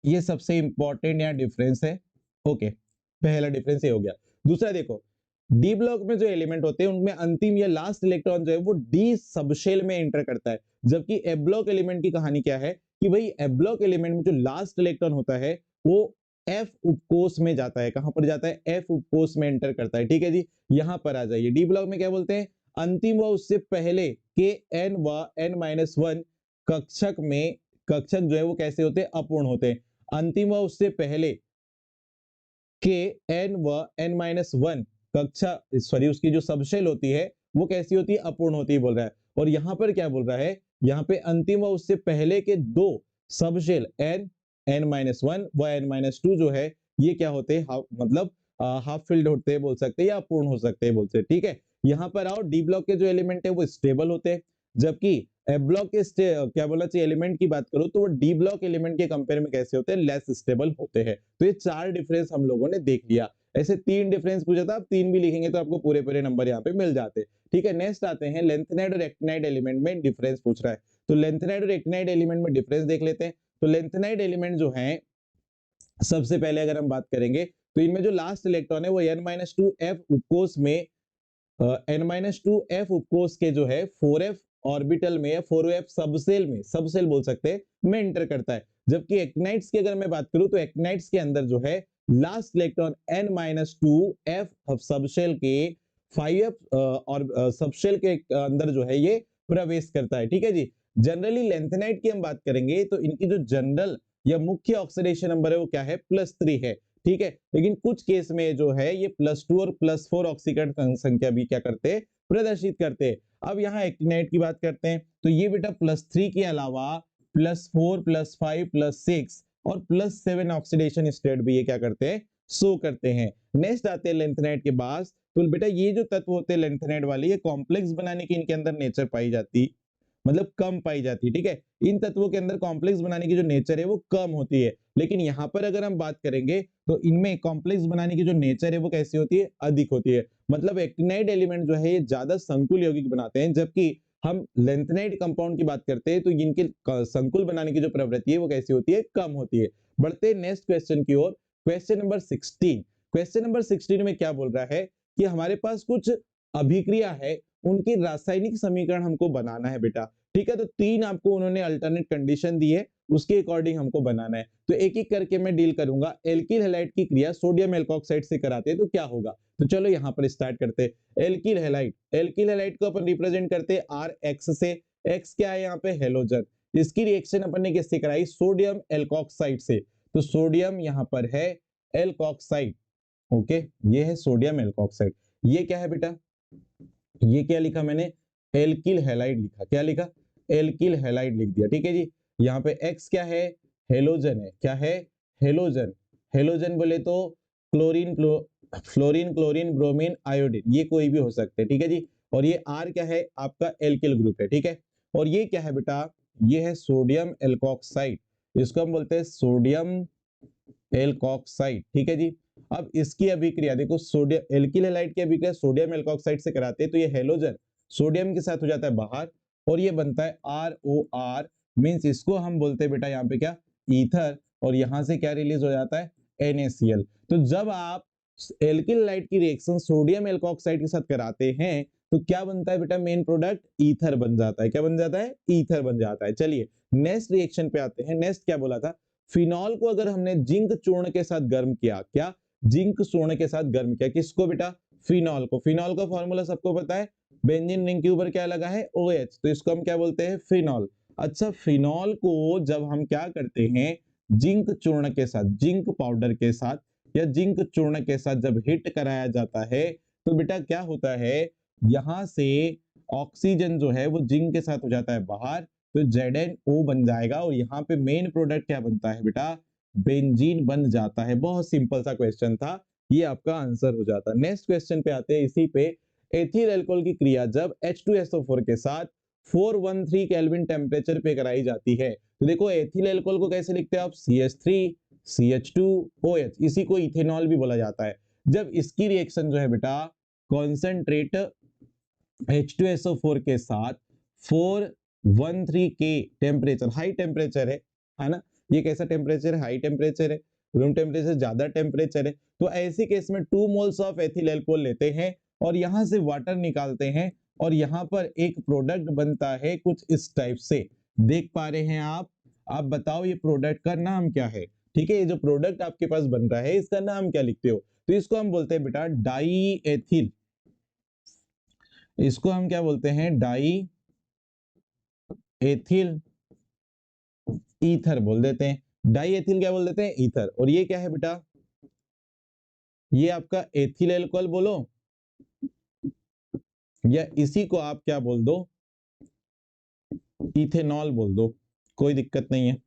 ये सबसे इंपॉर्टेंट यहाँ डिफरेंस है। ओके, पहला डिफरेंस ये हो गया। दूसरा देखो, डी ब्लॉक में जो एलिमेंट होते हैं उनमें अंतिम या लास्ट इलेक्ट्रॉन जो है वो डी सबशेल में एंटर करता है, जबकि एफ ब्लॉक एलिमेंट की कहानी क्या है कि भाई एफ ब्लॉक एलिमेंट में जो लास्ट इलेक्ट्रॉन होता है वो एफ उपकोष में जाता है। कहां पर जाता है, एफ उपकोष में एंटर करता है। ठीक है जी, यहां पर आ जाइए। डी ब्लॉक में क्या बोलते हैं, अंतिम व उससे पहले के एन व n-1 कक्षक में, कक्षक जो है वो कैसे होते हैं, अपूर्ण होते हैं। अंतिम व उससे पहले के एन व n-1 कक्षा, सॉरी उसकी जो सबशेल होती है वो कैसी होती है, अपूर्ण होती है बोल रहा है। और यहां पर क्या बोल रहा है, यहाँ पे अंतिम व उससे पहले के 2 सबशेल n-1 व n-2 जो है ये क्या होते हैं, मतलब हाफ फिल्ड होते हैं बोल सकते हैं या अपूर्ण हो सकते हैं बोलते हैं। ठीक है, यहाँ पर आओ, डी ब्लॉक के जो एलिमेंट है वो स्टेबल होते हैं, जबकि एफ ब्लॉक के क्या बोलना चाहिए, एलिमेंट की बात करो तो वो डी ब्लॉक एलिमेंट के कंपेयर में कैसे होते हैं, लेस स्टेबल होते हैं। तो ये 4 डिफरेंस हम लोगों ने देख लिया। ऐसे 3 डिफरेंस पूछा था, आप 3 भी लिखेंगे तो आपको पूरे पूरे नंबर यहाँ पे मिल जाते। ठीक है, नेक्स्ट आते हैं लेंथेनाइड और एक्टिनाइड एलिमेंट में डिफरेंस पूछ रहा है, तो लेंथेनाइड और एक्टिनाइड एलिमेंट में डिफरेंस देख लेते हैं। तो लेंथेनाइड एलिमेंट जो है, सबसे पहले अगर हम बात करेंगे तो इनमें जो लास्ट इलेक्ट्रॉन है वो n-2f उपकोष में n-2f उपकोष के जो है 4f ऑर्बिटल में या 4f सबसेल में, सबसेल बोल सकते हैं, में एंटर करता है। जबकि एक्टिनाइड्स की अगर मैं बात करूं तो एक्टिनाइड्स के अंदर जो है लास्ट इलेक्ट्रॉन n-2f सबसेल के 5f और सबसेल के अंदर जो है ये प्रवेश करता है। ठीक है जी। जनरली लेंथेनाइड की हम बात करेंगे तो इनकी जो जनरल या मुख्य ऑक्सीडेशन नंबर है वो क्या है, +3 है। ठीक है, लेकिन कुछ केस में जो है ये +2 और +4 ऑक्सीकरण संख्या भी क्या करते हैं, प्रदर्शित करते हैं। अब यहाँ एक्टिनाइड की बात करते हैं तो ये बेटा +3 के अलावा +4 +5 +6 और +7 ऑक्सीडेशन स्टेट भी ये क्या करते हैं, शो करते हैं। नेक्स्ट आते हैं लेंथेनाइड के पास, तो बेटा ये जो तत्व होते हैं लेंथेनाइड वाले, ये कॉम्प्लेक्स बनाने की इनके अंदर नेचर पाई जाती, मतलब कम पाई जाती है। ठीक है, इन तत्वों के अंदर कॉम्प्लेक्स बनाने की जो नेचर है वो कम होती है, लेकिन यहाँ पर अगर हम बात करेंगे तो इनमें कॉम्प्लेक्स बनाने की जो नेचर है वो कैसी होती है, अधिक होती है। मतलब एक्टिनाइड एलिमेंट जो है ये ज्यादा संकुल यौगिक बनाते हैं, जबकि हम लेंथेनाइड कंपाउंड की बात करते हैं तो इनके संकुल बनाने की जो प्रवृत्ति है वो कैसी होती है, कम होती है। बढ़ते हैं नेक्स्ट क्वेश्चन की ओर, क्वेश्चन नंबर 16। क्वेश्चन नंबर 16 में क्या बोल रहा है कि हमारे पास कुछ अभिक्रिया है, उनकी रासायनिक समीकरण हमको बनाना है बेटा। ठीक है, तो 3 आपको उन्होंने अल्टरनेट कंडीशन दी है, उसके अकॉर्डिंग हमको बनाना है। तो एक एक करके मैं डील करूंगा। एल्किल हैलाइड की क्रिया सोडियम एल्कोक्साइड से कराते हैं तो क्या होगा, तो चलो यहाँ पर स्टार्ट करते हैं। एल्किल हैलाइड, एल्किल हैलाइड को अपन रिप्रेजेंट करते हैं RX से। X क्या है यहाँ पे, हेलोजन। इसकी रिएक्शन अपन ने किससे कराई, सोडियम एल्कोक्साइड से। तो सोडियम यहाँ पर है एल्कोक्साइड। ओके, ये है सोडियम एल्कोक्साइड। ये क्या है बेटा, ये क्या लिखा मैंने, एल्किल हैलाइड लिखा। क्या लिखा, एल्किल हैलाइड लिख दिया। ठीक है जी। यहाँ पे X क्या है, हेलोजन है। क्या है, हेलोजन। हेलोजन बोले तो chlorine, fluorine, chlorine, bromine, iodine, ये कोई भी हो सकते हैं। ठीक है जी। और ये R क्या है, आपका एल्किल ग्रुप है। ठीक है, और ये क्या है बेटा, ये है सोडियम एल्कोक्साइड। इसको हम बोलते हैं सोडियम एल्कोक्साइड। ठीक है जी। अब इसकी अभिक्रिया देखो, सोडियम एल्किल हैलाइड की अभिक्रिया सोडियम एल्कोक्साइड से कराते हैं तो ये हेलोजन सोडियम के साथ हो जाता है बाहर और ये बनता है ROR, मींस इसको हम बोलते हैं बेटा यहाँ पे क्या, ईथर, और यहां से क्या रिलीज हो जाता है, NaCl। तो जब आप एल्किल हैलाइड की रिएक्शन सोडियम एल्कोक्साइड के साथ कराते हैं तो क्या बनता है बेटा, मेन प्रोडक्ट ईथर बन जाता है। क्या बन जाता है, ईथर बन जाता है। चलिए नेक्स्ट रिएक्शन पे आते हैं। नेक्स्ट क्या बोला था, फिनॉल को अगर हमने जिंक चूर्ण के साथ गर्म किया, क्या, जिंक चूर्ण के साथ गर्म किया, किसको बेटा, फिनॉल को। फिनॉल का फॉर्मूला सबको पता है, बेंजीन रिंग के ऊपर क्या लगा है, OH, तो इसको हम क्या बोलते हैं, फिनॉल। अच्छा, फिनॉल को जब हम क्या करते हैं, जिंक चूर्ण के साथ, जिंक पाउडर के साथ या जिंक चूर्ण के साथ जब हिट कराया जाता है तो बेटा क्या होता है, यहां से ऑक्सीजन जो है वो जिंक के साथ हो जाता है बाहर, तो ZnO बन जाएगा और यहाँ पे मेन प्रोडक्ट क्या बनता है बेटा, बेंजीन बन जाता है। बहुत सिंपल सा क्वेश्चन था, ये आपका आंसर हो जाता है। नेक्स्ट क्वेश्चन पे आते हैं। इसी पे एथिल अल्कोहल की क्रिया जब H2SO4 के साथ 413 केल्विन टेम्परेचर पे कराई जाती है तो देखो एथिल अल्कोहल को कैसे लिखते हैं आप, CH3 CH2OH, इसी को इथेनॉल भी बोला जाता है। जब इसकी रिएक्शन जो है बेटा कॉन्सेंट्रेट H2SO4 के साथ 413 के टेम्परेचर, हाई टेम्परेचर है ना, ये कैसा टेम्परेचर है, हाई टेम्परेचर है, रूम टेम्परेचर ज्यादा टेम्परेचर है। तो ऐसे केस में 2 मोल्स ऑफ एथिल अल्कोहल लेते हैं और यहां से वाटर निकालते हैं और यहां पर एक प्रोडक्ट बनता है कुछ इस टाइप से, देख पा रहे हैं आप बताओ ये प्रोडक्ट का नाम क्या है। ठीक है, ये जो प्रोडक्ट आपके पास बन रहा है इसका नाम क्या लिखते हो, तो इसको हम बोलते हैं बेटा डाई एथिल। इसको हम क्या बोलते हैं, डाई एथिल ईथर बोल देते हैं। डाई एथिल क्या बोल देते हैं, ईथर। और ये क्या है बेटा, ये आपका एथिल अल्कोहल बोलो या इसी को आप क्या बोल दो, इथेनॉल बोल दो, कोई दिक्कत नहीं है।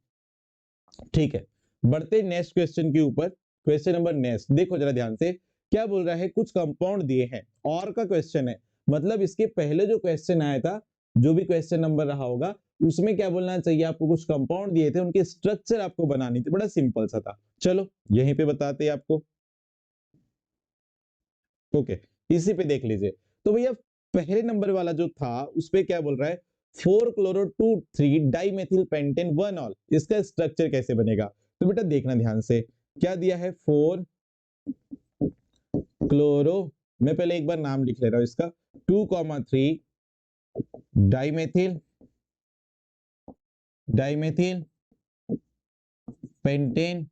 ठीक है, बढ़ते नेक्स्ट क्वेश्चन के ऊपर। क्वेश्चन नंबर नेक्स्ट देखो जरा ध्यान से, क्या बोल रहा है, कुछ कंपाउंड दिए हैं और का क्वेश्चन है, मतलब इसके पहले जो क्वेश्चन आया था, जो भी क्वेश्चन नंबर रहा होगा उसमें क्या बोलना चाहिए आपको, कुछ कंपाउंड दिए थे उनके स्ट्रक्चर आपको बनानी थी, बड़ा सिंपल सा था। चलो यहीं पे बताते हैं आपको। ओके, इसी पे देख लीजिए। तो भैया पहले नंबर वाला जो था उस पे क्या बोल रहा है 4 क्लोरो 2 3 डाइमेथिल पेंटेन 1 ऑल, इसका स्ट्रक्चर कैसे बनेगा? तो बेटा देखना ध्यान से, क्या दिया है 4 क्लोरो, मैं पहले एक बार नाम लिख ले रहा हूं इसका, 2,3 डाइमेथिल पेंटेन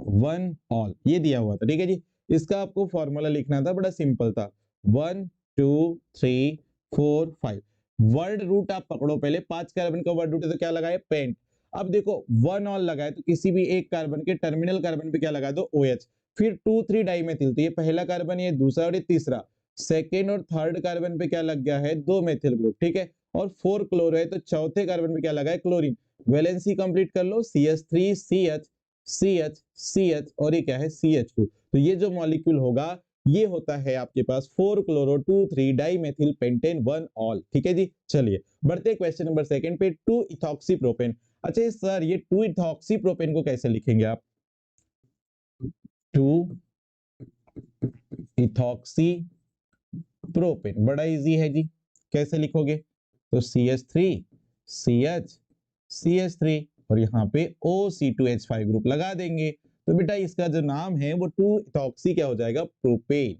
1 ऑल, ये दिया हुआ था। ठीक है जी, इसका आपको फॉर्मूला लिखना था, बड़ा सिंपल था, 1 2 3 4 5। वर्ड रूट आप पकड़ो पहले, 5 कार्बन का वर्ड रूट है तो क्या लगाए पेंट। अब देखो 1 ऑल लगाए तो किसी भी एक कार्बन के टर्मिनल कार्बन पे क्या लगा दो OH, फिर 2 3 डाइमेथिल, तो ये पहला कार्बन, ये दूसरा और ये तीसरा, सेकेंड और थर्ड कार्बन पे क्या लग गया है 2 मेथिल ग्रुप। ठीक है, और 4 क्लोरो है तो चौथे कार्बन पे क्या लगा है क्लोरीन। वैलेंसी कंप्लीट कर लो, CH3 CH CH CH और ये क्या है CH2। तो ये जो मॉलिक्यूल होगा ये होता है आपके पास 4 क्लोरो 2 3 डाइमेथिल पेंटेन 1 ऑल। ठीक है जी, चलिए बढ़ते हैं क्वेश्चन नंबर 2 पे, 2 इथॉक्सी प्रोपेन। अच्छा सर ये 2 इथॉक्सी प्रोपेन को कैसे लिखेंगे आप? 2 इथॉक्सी प्रोपेन बड़ा इजी है जी, कैसे लिखोगे? तो CH3 CH CH3 और यहाँ पे OC2H5 ग्रुप लगा देंगे, तो बेटा इसका जो नाम है वो 2 इथॉक्सी क्या हो जाएगा प्रोपेन।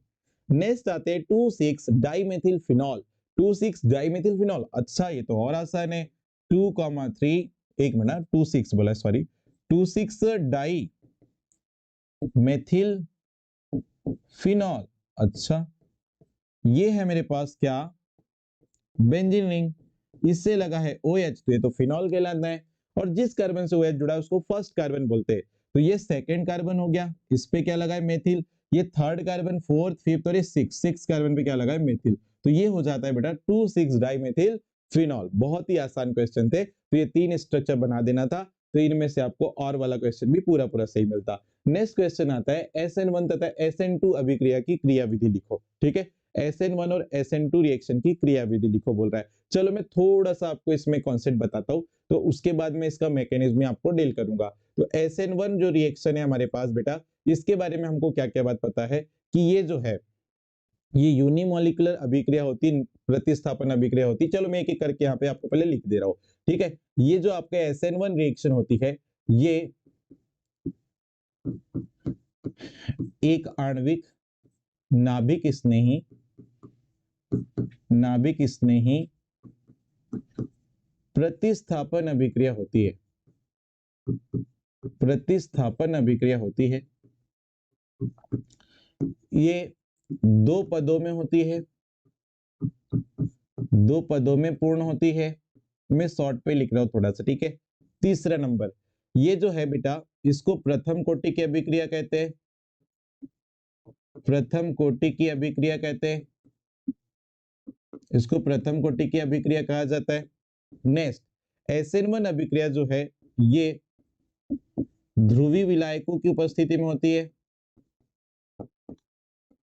नेक्स्ट आते हैं 2,6 डाइमेथिल फिनॉल। 2,6 डाइमेथिल फिनॉल, अच्छा ये तो और आसान है, 2,3 एक मिनट 2,6 बोला सॉरी, 2,6 डाई मेथिल फिनॉल। अच्छा ये है मेरे पास क्या बेंजीन रिंग, इससे लगा है OH तो ये तो फिनॉल कहलाता है, और जिस कार्बन से OH जुड़ा है उसको फर्स्ट कार्बन बोलते हैं, तो ये सेकंड कार्बन हो गया, इस पे क्या लगा है मेथिल, ये थर्ड कार्बन, फोर्थ फिफ्थ और ये सिक्स कार्बन पे क्या लगा है मेथिल, तो ये हो जाता है बेटा 2,6 डाइमेथिल फिनॉल। बहुत ही आसान क्वेश्चन थे, तो ये 3 स्ट्रक्चर बना देना था, तो इनमें से आपको और वाला क्वेश्चन भी पूरा पूरा सही मिलता। नेक्स्ट क्वेश्चन आता है SN1 तथा SN2 अभिक्रिया की क्रियाविधि लिखो। ठीक है, SN1 और SN2 रिएक्शन की क्रियाविधि लिखो बोल रहा है। चलो मैं थोड़ा सा आपको इसमें कॉन्सेप्ट बताता हूँ, तो उसके बाद में इसका मैकेनिज्म आपको डील करूंगा। तो SN1 जो रिएक्शन है हमारे पास बेटा, इसके बारे में हमको क्या क्या बात पता है कि ये जो है ये यूनिमोलिकुलर अभिक्रिया होती, प्रतिस्थापन अभिक्रिया होती। चलो मैं एक एक करके यहाँ पे आपको पहले लिख दे रहा हूँ। ठीक है, ये जो आपका SN1 रिएक्शन होती है ये एक आणविक नाभिक स्नेही प्रतिस्थापन अभिक्रिया होती है, प्रतिस्थापन अभिक्रिया होती है। ये दो पदों में होती है, दो पदों में पूर्ण होती है, मैं शॉर्ट पे लिख रहा हूं थोड़ा सा। ठीक है, तीसरा नंबर, ये जो है बेटा इसको प्रथम कोटि की अभिक्रिया कहते हैं, प्रथम कोटि की अभिक्रिया कहते हैं, इसको प्रथम कोटि की अभिक्रिया कहा जाता है। नेक्स्ट SN1 अभिक्रिया जो है ये ध्रुवीय विलायकों की उपस्थिति में होती है,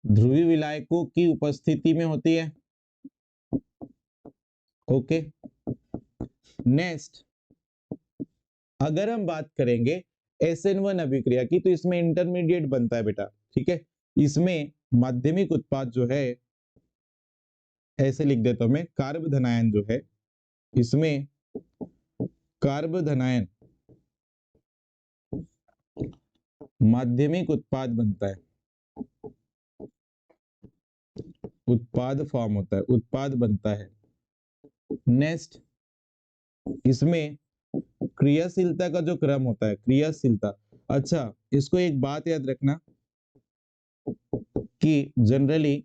ध्रुवीय विलायकों की उपस्थिति में होती है। ओके, नेक्स्ट अगर हम बात करेंगे SN1 अभिक्रिया की, तो इसमें इंटरमीडिएट बनता है बेटा। ठीक है, इसमें माध्यमिक उत्पाद जो है, ऐसे लिख देता हूं मैं, कार्ब धनायन जो है, इसमें कार्ब धनायन माध्यमिक उत्पाद बनता है, उत्पाद फॉर्म होता है, उत्पाद बनता है। नेक्स्ट इसमें क्रियाशीलता का जो क्रम होता है, क्रियाशीलता, अच्छा इसको एक बात याद रखना कि जनरली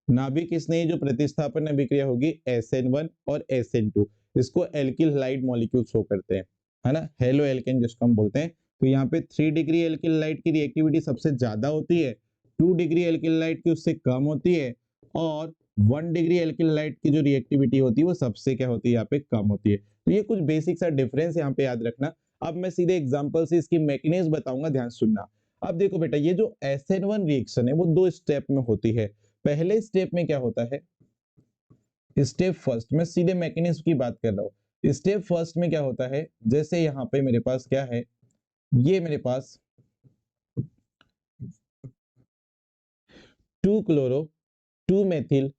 नाभिक स्नेही जो प्रतिस्थापन अभिक्रिया होगी SN1 और SN2, इसको एल्किल हैलाइड मॉलिक्यूल शो करते हैं, है ना, हेलो एल्केन जिसको हम बोलते हैं। तो यहाँ पे 3 डिग्री एल्किल हैलाइड की रिएक्टिविटी सबसे ज्यादा होती है, 2 डिग्री एल्किल हैलाइड की उससे कम होती है, और 1 डिग्री एल्किल हैलाइड की जो रिएक्टिविटी होती है वो सबसे क्या होती है यहाँ पे कम होती है। तो ये कुछ बेसिक सा डिफरेंस यहाँ पे याद रखना। अब मैं सीधे एग्जाम्पल से इसकी मैकेनिज्म बताऊंगा, ध्यान सुनना। अब देखो बेटा ये जो SN1 रिएक्शन है वो 2 स्टेप में होती है। पहले स्टेप में क्या होता है, स्टेप फर्स्ट में सीधे मैकेनिज्म की बात कर रहा हूं। स्टेप फर्स्ट में क्या होता है, जैसे यहाँ पे मेरे पास क्या है, ये मेरे पास 2 क्लोरो 2 मेथिल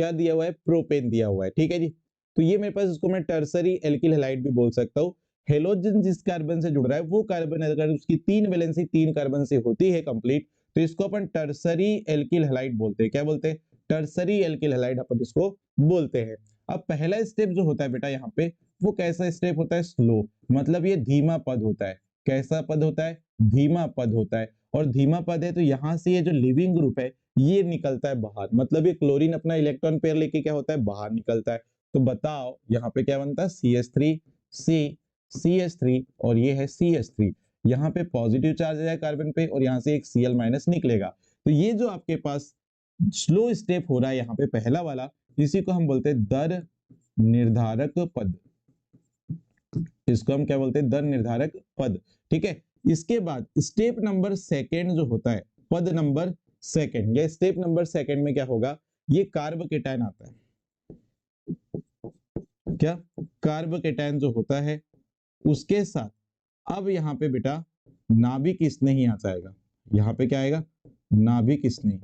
क्या दिया हुआ है, प्रोपेन दिया हुआ है, ठीक है जी। तो ये मेरे पास, इसको मैं टर्सरी एल्किल हैलाइड भी बोल सकता हूँ। हेलोजन जिस कार्बन से जुड़ रहा है वो कार्बन अगर उसकी 3 वैलेंसी 3 कार्बन से होती है कंप्लीट, तो इसको अपन टर्सरी एल्किल हैलाइड बोलते हैं। क्या बोलते हैं, टर्सरी एल्किल हैलाइड अपन इसको बोलते हैं। अब पहला स्टेप जो होता है बेटा यहाँ पे, वो कैसा स्टेप होता है, स्लो, मतलब ये धीमा पद होता है। कैसा पद होता है, धीमा पद होता है। और धीमा पद है तो यहाँ से ये जो लिविंग ग्रुप है ये निकलता है बाहर, मतलब ये क्लोरीन अपना इलेक्ट्रॉन पेयर लेके क्या होता है, बाहर निकलता है। तो बताओ यहाँ पे क्या बनता है, CH3 C CH3 और ये है CH3। यहाँ पे पॉजिटिव चार्ज है कार्बन पे और यहाँ से एक Cl माइनस निकलेगा। तो ये जो आपके पास स्लो स्टेप हो रहा है यहाँ पे पहला वाला, इसी को हम बोलते हैं दर निर्धारक पद। इसको हम क्या बोलते हैं, दर निर्धारक पद, ठीक है। इसके बाद स्टेप नंबर सेकेंड जो होता है, पद नंबर सेकेंड या स्टेप नंबर सेकेंड में क्या होगा, ये कार्ब केटायन आता है। क्या, कार्ब केटायन जो होता है उसके साथ अब यहाँ पे बेटा नाभिक स्नेही आ जाएगा। यहाँ पे क्या आएगा, नाभिक स्नेही।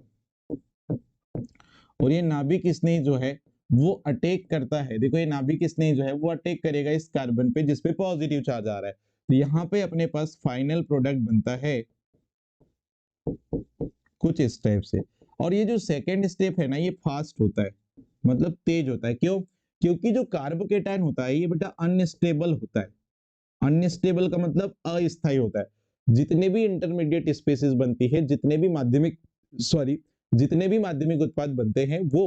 और ये नाभिक स्नेही जो है वो अटैक करता है, देखो ये नाभिक स्नेही जो है वो अटैक करेगा इस कार्बन पे जिसपे पॉजिटिव चार्ज आ रहा है। तो यहाँ पे अपने पास फाइनल प्रोडक्ट बनता है कुछ इस टाइप से। और ये जो सेकेंड स्टेप है ना ये फास्ट होता है, मतलब तेज होता है। क्यों, क्योंकि जो कार्बोकेटायन होता है ये बेटा अनस्टेबल होता है। अनस्टेबल का मतलब अस्थायी होता है। जितने भी इंटरमीडिएट स्पीशीज बनती है, जितने भी माध्यमिक उत्पाद बनते हैं वो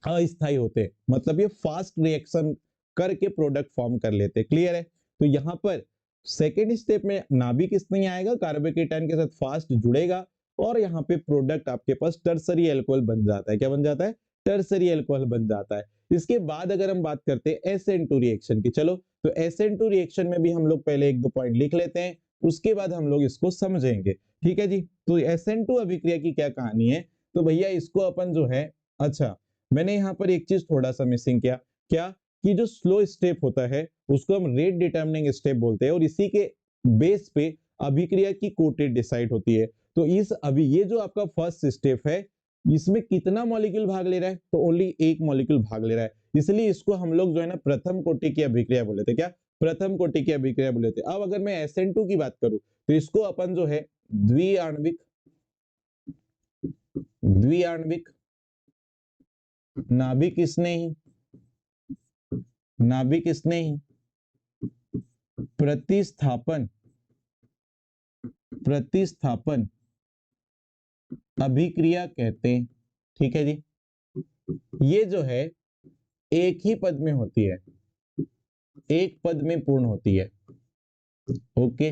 अस्थायी होते हैं, मतलब ये फास्ट रिएक्शन करके प्रोडक्ट फॉर्म कर लेते हैं। क्लियर है। तो यहाँ पर सेकेंड स्टेप में नाभिक नहीं आएगा, कार्बोकेटायन के साथ फास्ट जुड़ेगा और यहाँ पे प्रोडक्ट आपके पास टर्सरी अल्कोहल बन जाता है। क्या बन जाता है, टर्सरी अल्कोहल बन जाता है। इसके बाद अगर हम बात करते हैं SN2 रिएक्शन की, चलो तो SN2 रिएक्शन में भी हम लोग पहले 1-2 पॉइंट लिख लेते हैं, उसके बाद हम लोग इसको समझेंगे, ठीक है जी। तो SN2 अभिक्रिया की क्या कहानी है, तो भैया इसको अपन जो है, अच्छा मैंने यहाँ पर एक चीज थोड़ा सा मिसिंग किया, क्या कि जो स्लो स्टेप होता है उसको हम रेट डिटर्मिनिंग स्टेप बोलते हैं और इसी के बेस पे अभिक्रिया की कोटेड डिसाइड होती है। तो इस अभी ये जो आपका फर्स्ट स्टेप है इसमें कितना मॉलिक्यूल भाग ले रहा है, तो ओनली एक मॉलिक्यूल भाग ले रहा है, इसलिए इसको हम लोग जो है ना प्रथम कोटि की अभिक्रिया बोले थे। क्या, प्रथम कोटि की अभिक्रिया बोले थे। अब अगर मैं SN2 की बात करूं तो इसको अपन जो है द्विआण्विक द्विआण्विक नाभिक स्नेही प्रतिस्थापन अभिक्रिया कहते हैं, ठीक है जी। ये जो है एक ही पद में होती है, एक पद में पूर्ण होती है। ओके,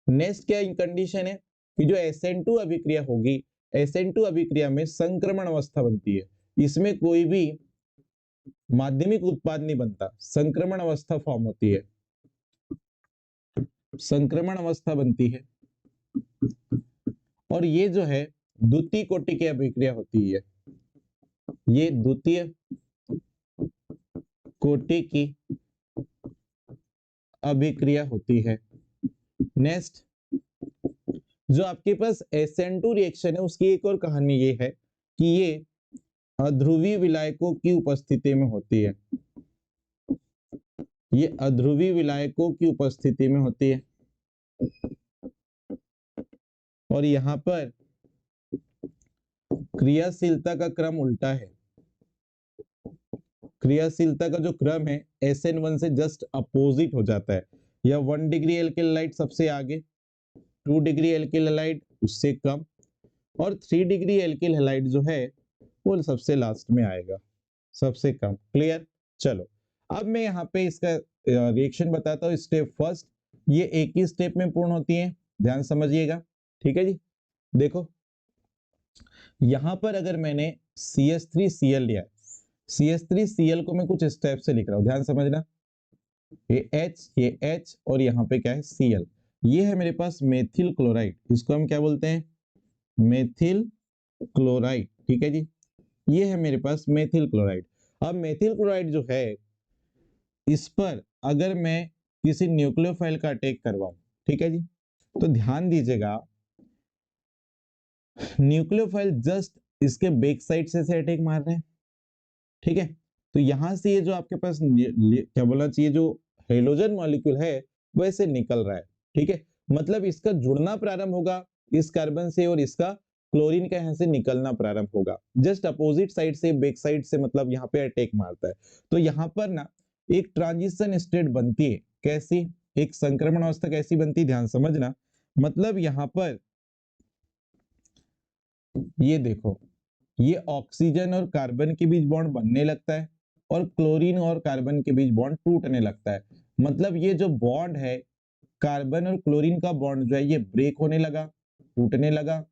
नेक्स्ट क्या कंडीशन है कि जो SN2 अभिक्रिया होगी, SN2 अभिक्रिया में संक्रमण अवस्था बनती है, इसमें कोई भी माध्यमिक उत्पाद नहीं बनता, संक्रमण अवस्था फॉर्म होती है, संक्रमण अवस्था बनती है। और ये जो है द्वितीय कोटि की अभिक्रिया होती है, ये द्वितीय कोटि की अभिक्रिया होती है। नेक्स्ट जो आपके पास SN2 रिएक्शन है उसकी एक और कहानी ये है कि ये अध्रुवीय विलायकों की उपस्थिति में होती है, ये अध्रुवीय विलायकों की उपस्थिति में होती है। और यहां पर क्रियाशीलता का क्रम उल्टा है, क्रियाशीलता का जो क्रम है SN1 से जस्ट अपोजिट हो जाता है। या 1 डिग्री एल्किल हैलाइड सबसे आगे, 2 डिग्री एल्किल हैलाइड उससे कम और 3 डिग्री एल्किल हैलाइड जो है वो सबसे लास्ट में आएगा, सबसे कम। क्लियर। चलो अब मैं यहाँ पे इसका रिएक्शन बताता हूँ। स्टेप फर्स्ट, ये एक ही स्टेप में पूर्ण होती है, ध्यान समझिएगा, ठीक है जी। देखो यहां पर अगर मैंने CH3Cl लिया, CH3Cl को मैं कुछ स्टेप से लिख रहा हूं, ध्यान समझना। ये H और यहाँ पे क्या है Cl, ये है मेरे पास मेथिल क्लोराइड, इसको हम क्या बोलते हैं, मेथिल क्लोराइड, ठीक है जी। ये है मेरे पास मेथिल क्लोराइड। अब मेथिल क्लोराइड जो है इस पर अगर मैं किसी न्यूक्लियोफाइल का अटैक करवाऊं, ठीक है जी, तो ध्यान दीजिएगा न्यूक्लियोफाइल जस्ट इसके बैक साइड से अटैक मार रहे हैं, ठीक है। तो यहां से ये जो आपके पास क्या बोलना चाहिए, जो हेलोजन मॉलिक्यूल है वो ऐसे निकल रहा है। ठीक है, मतलब इसका जुड़ना प्रारंभ होगा इस कार्बन से और इसका क्लोरीन का यहाँ से निकलना प्रारंभ होगा। जस्ट अपोजिट साइड से, बैक साइड से, मतलब यहाँ पे अटैक मारता है। तो यहाँ पर ना एक ट्रांजिशन स्टेट बनती है। कैसी? एक संक्रमण अवस्था कैसी बनती है, ध्यान समझना। मतलब यहाँ पर ये देखो, ये ऑक्सीजन और कार्बन के बीच बॉन्ड बनने लगता है और क्लोरीन और कार्बन के बीच बॉन्ड टूटने लगता है। मतलब ये जो बॉन्ड है, कार्बन और क्लोरीन का बॉन्ड जो है ये ब्रेक होने लगा, टूटने लगा,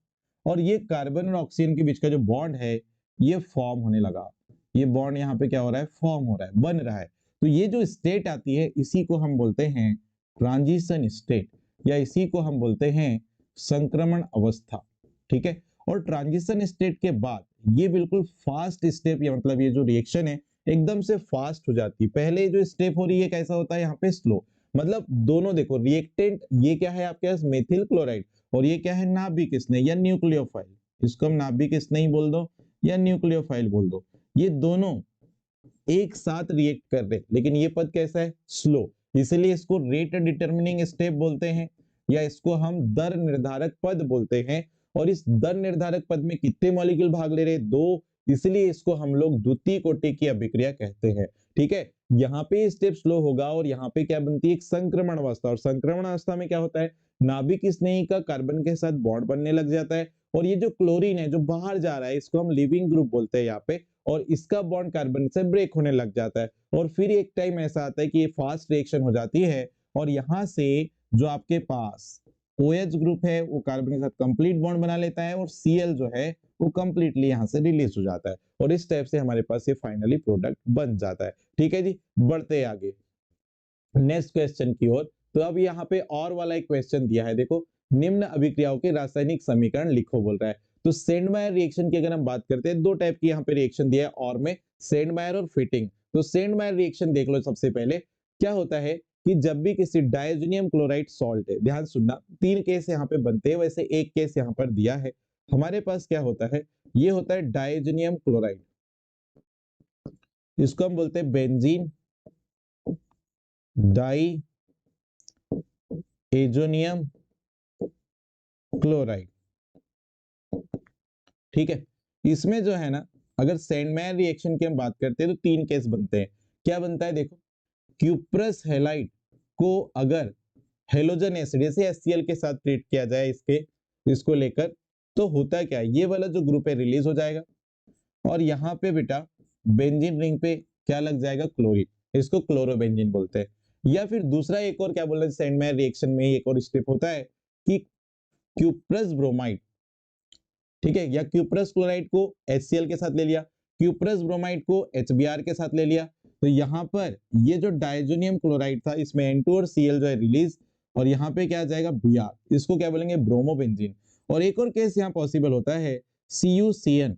और ये कार्बन और ऑक्सीजन के बीच का जो बॉन्ड है ये फॉर्म होने लगा। ये बॉन्ड यहाँ पे क्या हो रहा है, फॉर्म हो रहा है, बन रहा है। तो ये जो स्टेट आती है इसी को हम बोलते हैं ट्रांजिशन स्टेट, या इसी को हम बोलते हैं संक्रमण अवस्था। ठीक है, और ट्रांजिशन स्टेट के बाद ये बिल्कुल फास्ट स्टेप, या मतलब ये जो रिएक्शन है एकदम से फास्ट हो जाती है। पहले जो स्टेप हो रही है कैसा होता है यहाँ पे, स्लो। मतलब दोनों देखो, रिएक्टेंट ये क्या है आपके पास, मेथिल क्लोराइड, और ये क्या है, नाभिक स्नेह या न्यूक्लियोफाइल। इसको हम नाभिक स्नेह बोल दो या न्यूक्लियोफाइल बोल दो। ये दोनों एक साथ रिएक्ट कर रहे, लेकिन ये पद कैसा है, स्लो। इसलिए इसको रेट डिटरमिनिंग स्टेप बोलते हैं, या इसको हम दर निर्धारक पद बोलते हैं। और इस दर निर्धारक पद में कितने मॉलिक्यूल भाग ले रहे, दो, इसलिए इसको हम लोग द्वितीय कोटि की अभिक्रिया कहते हैं। ठीक है, यहाँ पे स्टेप स्लो होगा और यहाँ पे क्या बनती है, एक संक्रमण अवस्था। और संक्रमण अवस्था में क्या होता है, नाभिक स्नेही का कार्बन के साथ बॉन्ड बनने लग जाता है, और ये जो क्लोरीन है जो बाहर जा रहा है इसको हम लिविंग ग्रुप बोलते हैं यहाँ पे, और इसका बॉन्ड कार्बन से ब्रेक होने लग जाता है। और फिर एक टाइम ऐसा आता है कि ये फास्ट रिएक्शन हो जाती है, और यहां से जो आपके पास OH ग्रुप है वो कार्बन के साथ कंप्लीट बॉन्ड बना लेता है, और Cl जो है वो कंप्लीटली यहां से रिलीज हो जाता है, और इस टाइप से हमारे पास ये फाइनली प्रोडक्ट बन जाता है। ठीक है जी, बढ़ते आगे नेक्स्ट क्वेश्चन की ओर। तो अब यहाँ पे और वाला एक क्वेश्चन दिया है, देखो, निम्न अभिक्रियाओं के रासायनिक समीकरण लिखो बोल रहा है। तो सेंडमायर रिएक्शन की अगर हम बात करते हैं, दो टाइप की यहाँ पे रिएक्शन दिया है और में, सेंडमायर और फिटिंग। तो सेंडमायर रिएक्शन देख लो। सबसे पहले क्या होता है कि जब भी किसी डायजोनियम क्लोराइड सॉल्ट है, ध्यान सुनना, 3 केस यहाँ पे बनते हैं, वैसे एक केस यहाँ पर दिया है हमारे पास। क्या होता है, ये होता है डायजोनियम क्लोराइड, इसको हम बोलते हैं बेंजीन डाई एजोनियम क्लोराइड। ठीक है, इसमें जो है ना, अगर सेंडमायर रिएक्शन की हम बात करते हैं तो 3 केस बनते हैं। क्या बनता है, देखो, क्यूप्रस हैलाइड को अगर हेलोजन एसिड जैसे HCl के साथ ट्रीट किया जाए इसको लेकर, तो होता क्या है, ये वाला जो ग्रुप है रिलीज हो जाएगा, और यहाँ पे बेटा बेंजीन रिंग पे क्या लग जाएगा, क्लोरीन, इसको क्लोरोबेंजीन बोलते हैं। या फिर दूसरा एक और क्या बोल रहे हैं, सेंडमायर रिएक्शन में एक और स्टेप होता है कि क्यूप्रस ब्रोमाइड, ठीक है, या क्यूप्रस क्लोराइड को HCl के साथ ले लिया, क्यूप्रस ब्रोमाइड को HBr के साथ ले लिया। तो यहाँ पर ये जो डायजोनियम क्लोराइड था इसमें N2 और Cl जो है रिलीज, और यहाँ पे क्या आ जाएगा, Br, इसको क्या बोलेंगे, ब्रोमोबेंजीन। और एक और केस यहाँ पॉसिबल होता है CuCN,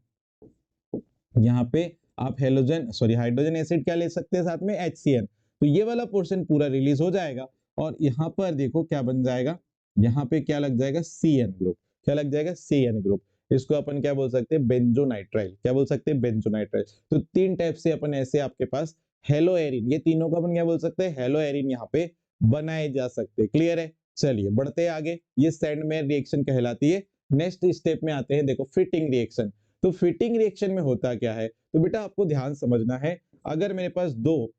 यहाँ पे आप हाइड्रोजन एसिड क्या ले सकते हैं साथ में, HCN। तो ये वाला पोर्शन पूरा रिलीज हो जाएगा, और यहाँ पर देखो क्या बन जाएगा, यहाँ पे क्या लग जाएगा, CN ग्रुप। क्या लग जाएगा, CN ग्रुप। इसको अपन क्या बोल सकते हैं, बेंजोनाइट्राइल। क्या बोल सकते हैं, बेंजोनाइट्राइल। तो 3 टाइप से अपन ऐसे आपके पास हेलो एरिन, ये तीनों को अपन क्या बोल सकते हैं, हेलो एरिन यहाँ पे बनाए जा सकते हैं। क्लियर है, चलिए बढ़ते आगे। ये सेंडमेयर रिएक्शन कहलाती है। नेक्स्ट स्टेप में आते हैं, देखो, फिटिंग रिएक्शन। तो फिटिंग रिएक्शन में होता क्या है, तो बेटा आपको ध्यान समझना है। अगर मेरे पास दो,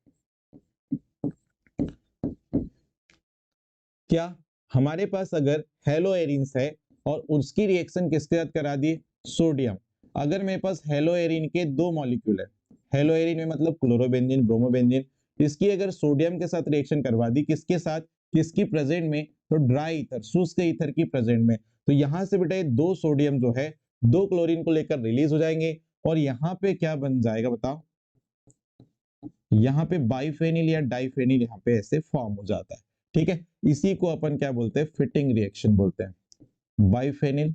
क्या हमारे पास अगर हेलो एरिन्स है और उसकी रिएक्शन किसके साथ करा दी, सोडियम। अगर मेरे पास हेलो एरिन के 2 मॉलिक्यूल है, हेलो एरिन में मतलब क्लोरोबेंजीन ब्रोमोबेंजीन, इसकी अगर सोडियम के साथ रिएक्शन करवा दी, किसके साथ, किसकी प्रेजेंट में, तो ड्राई ईथर, शुष्क ईथर की प्रेजेंट में। तो यहां से बेटा ये 2 सोडियम जो है 2 क्लोरीन को लेकर रिलीज हो जाएंगे, और यहाँ पे क्या बन जाएगा बताओ, यहाँ पे बाइफेनिल या डाइफेनिल यहाँ पे ऐसे फॉर्म हो जाता है। ठीक है, इसी को अपन क्या बोलते हैं, फिटिंग रिएक्शन बोलते हैं। बाइफेनिल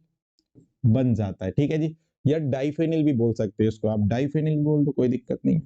बन जाता है, ठीक है जी, या डाइफेनिल भी बोल सकते हैं इसको, आप डाइफेनिल बोल दो, कोई दिक्कत नहीं।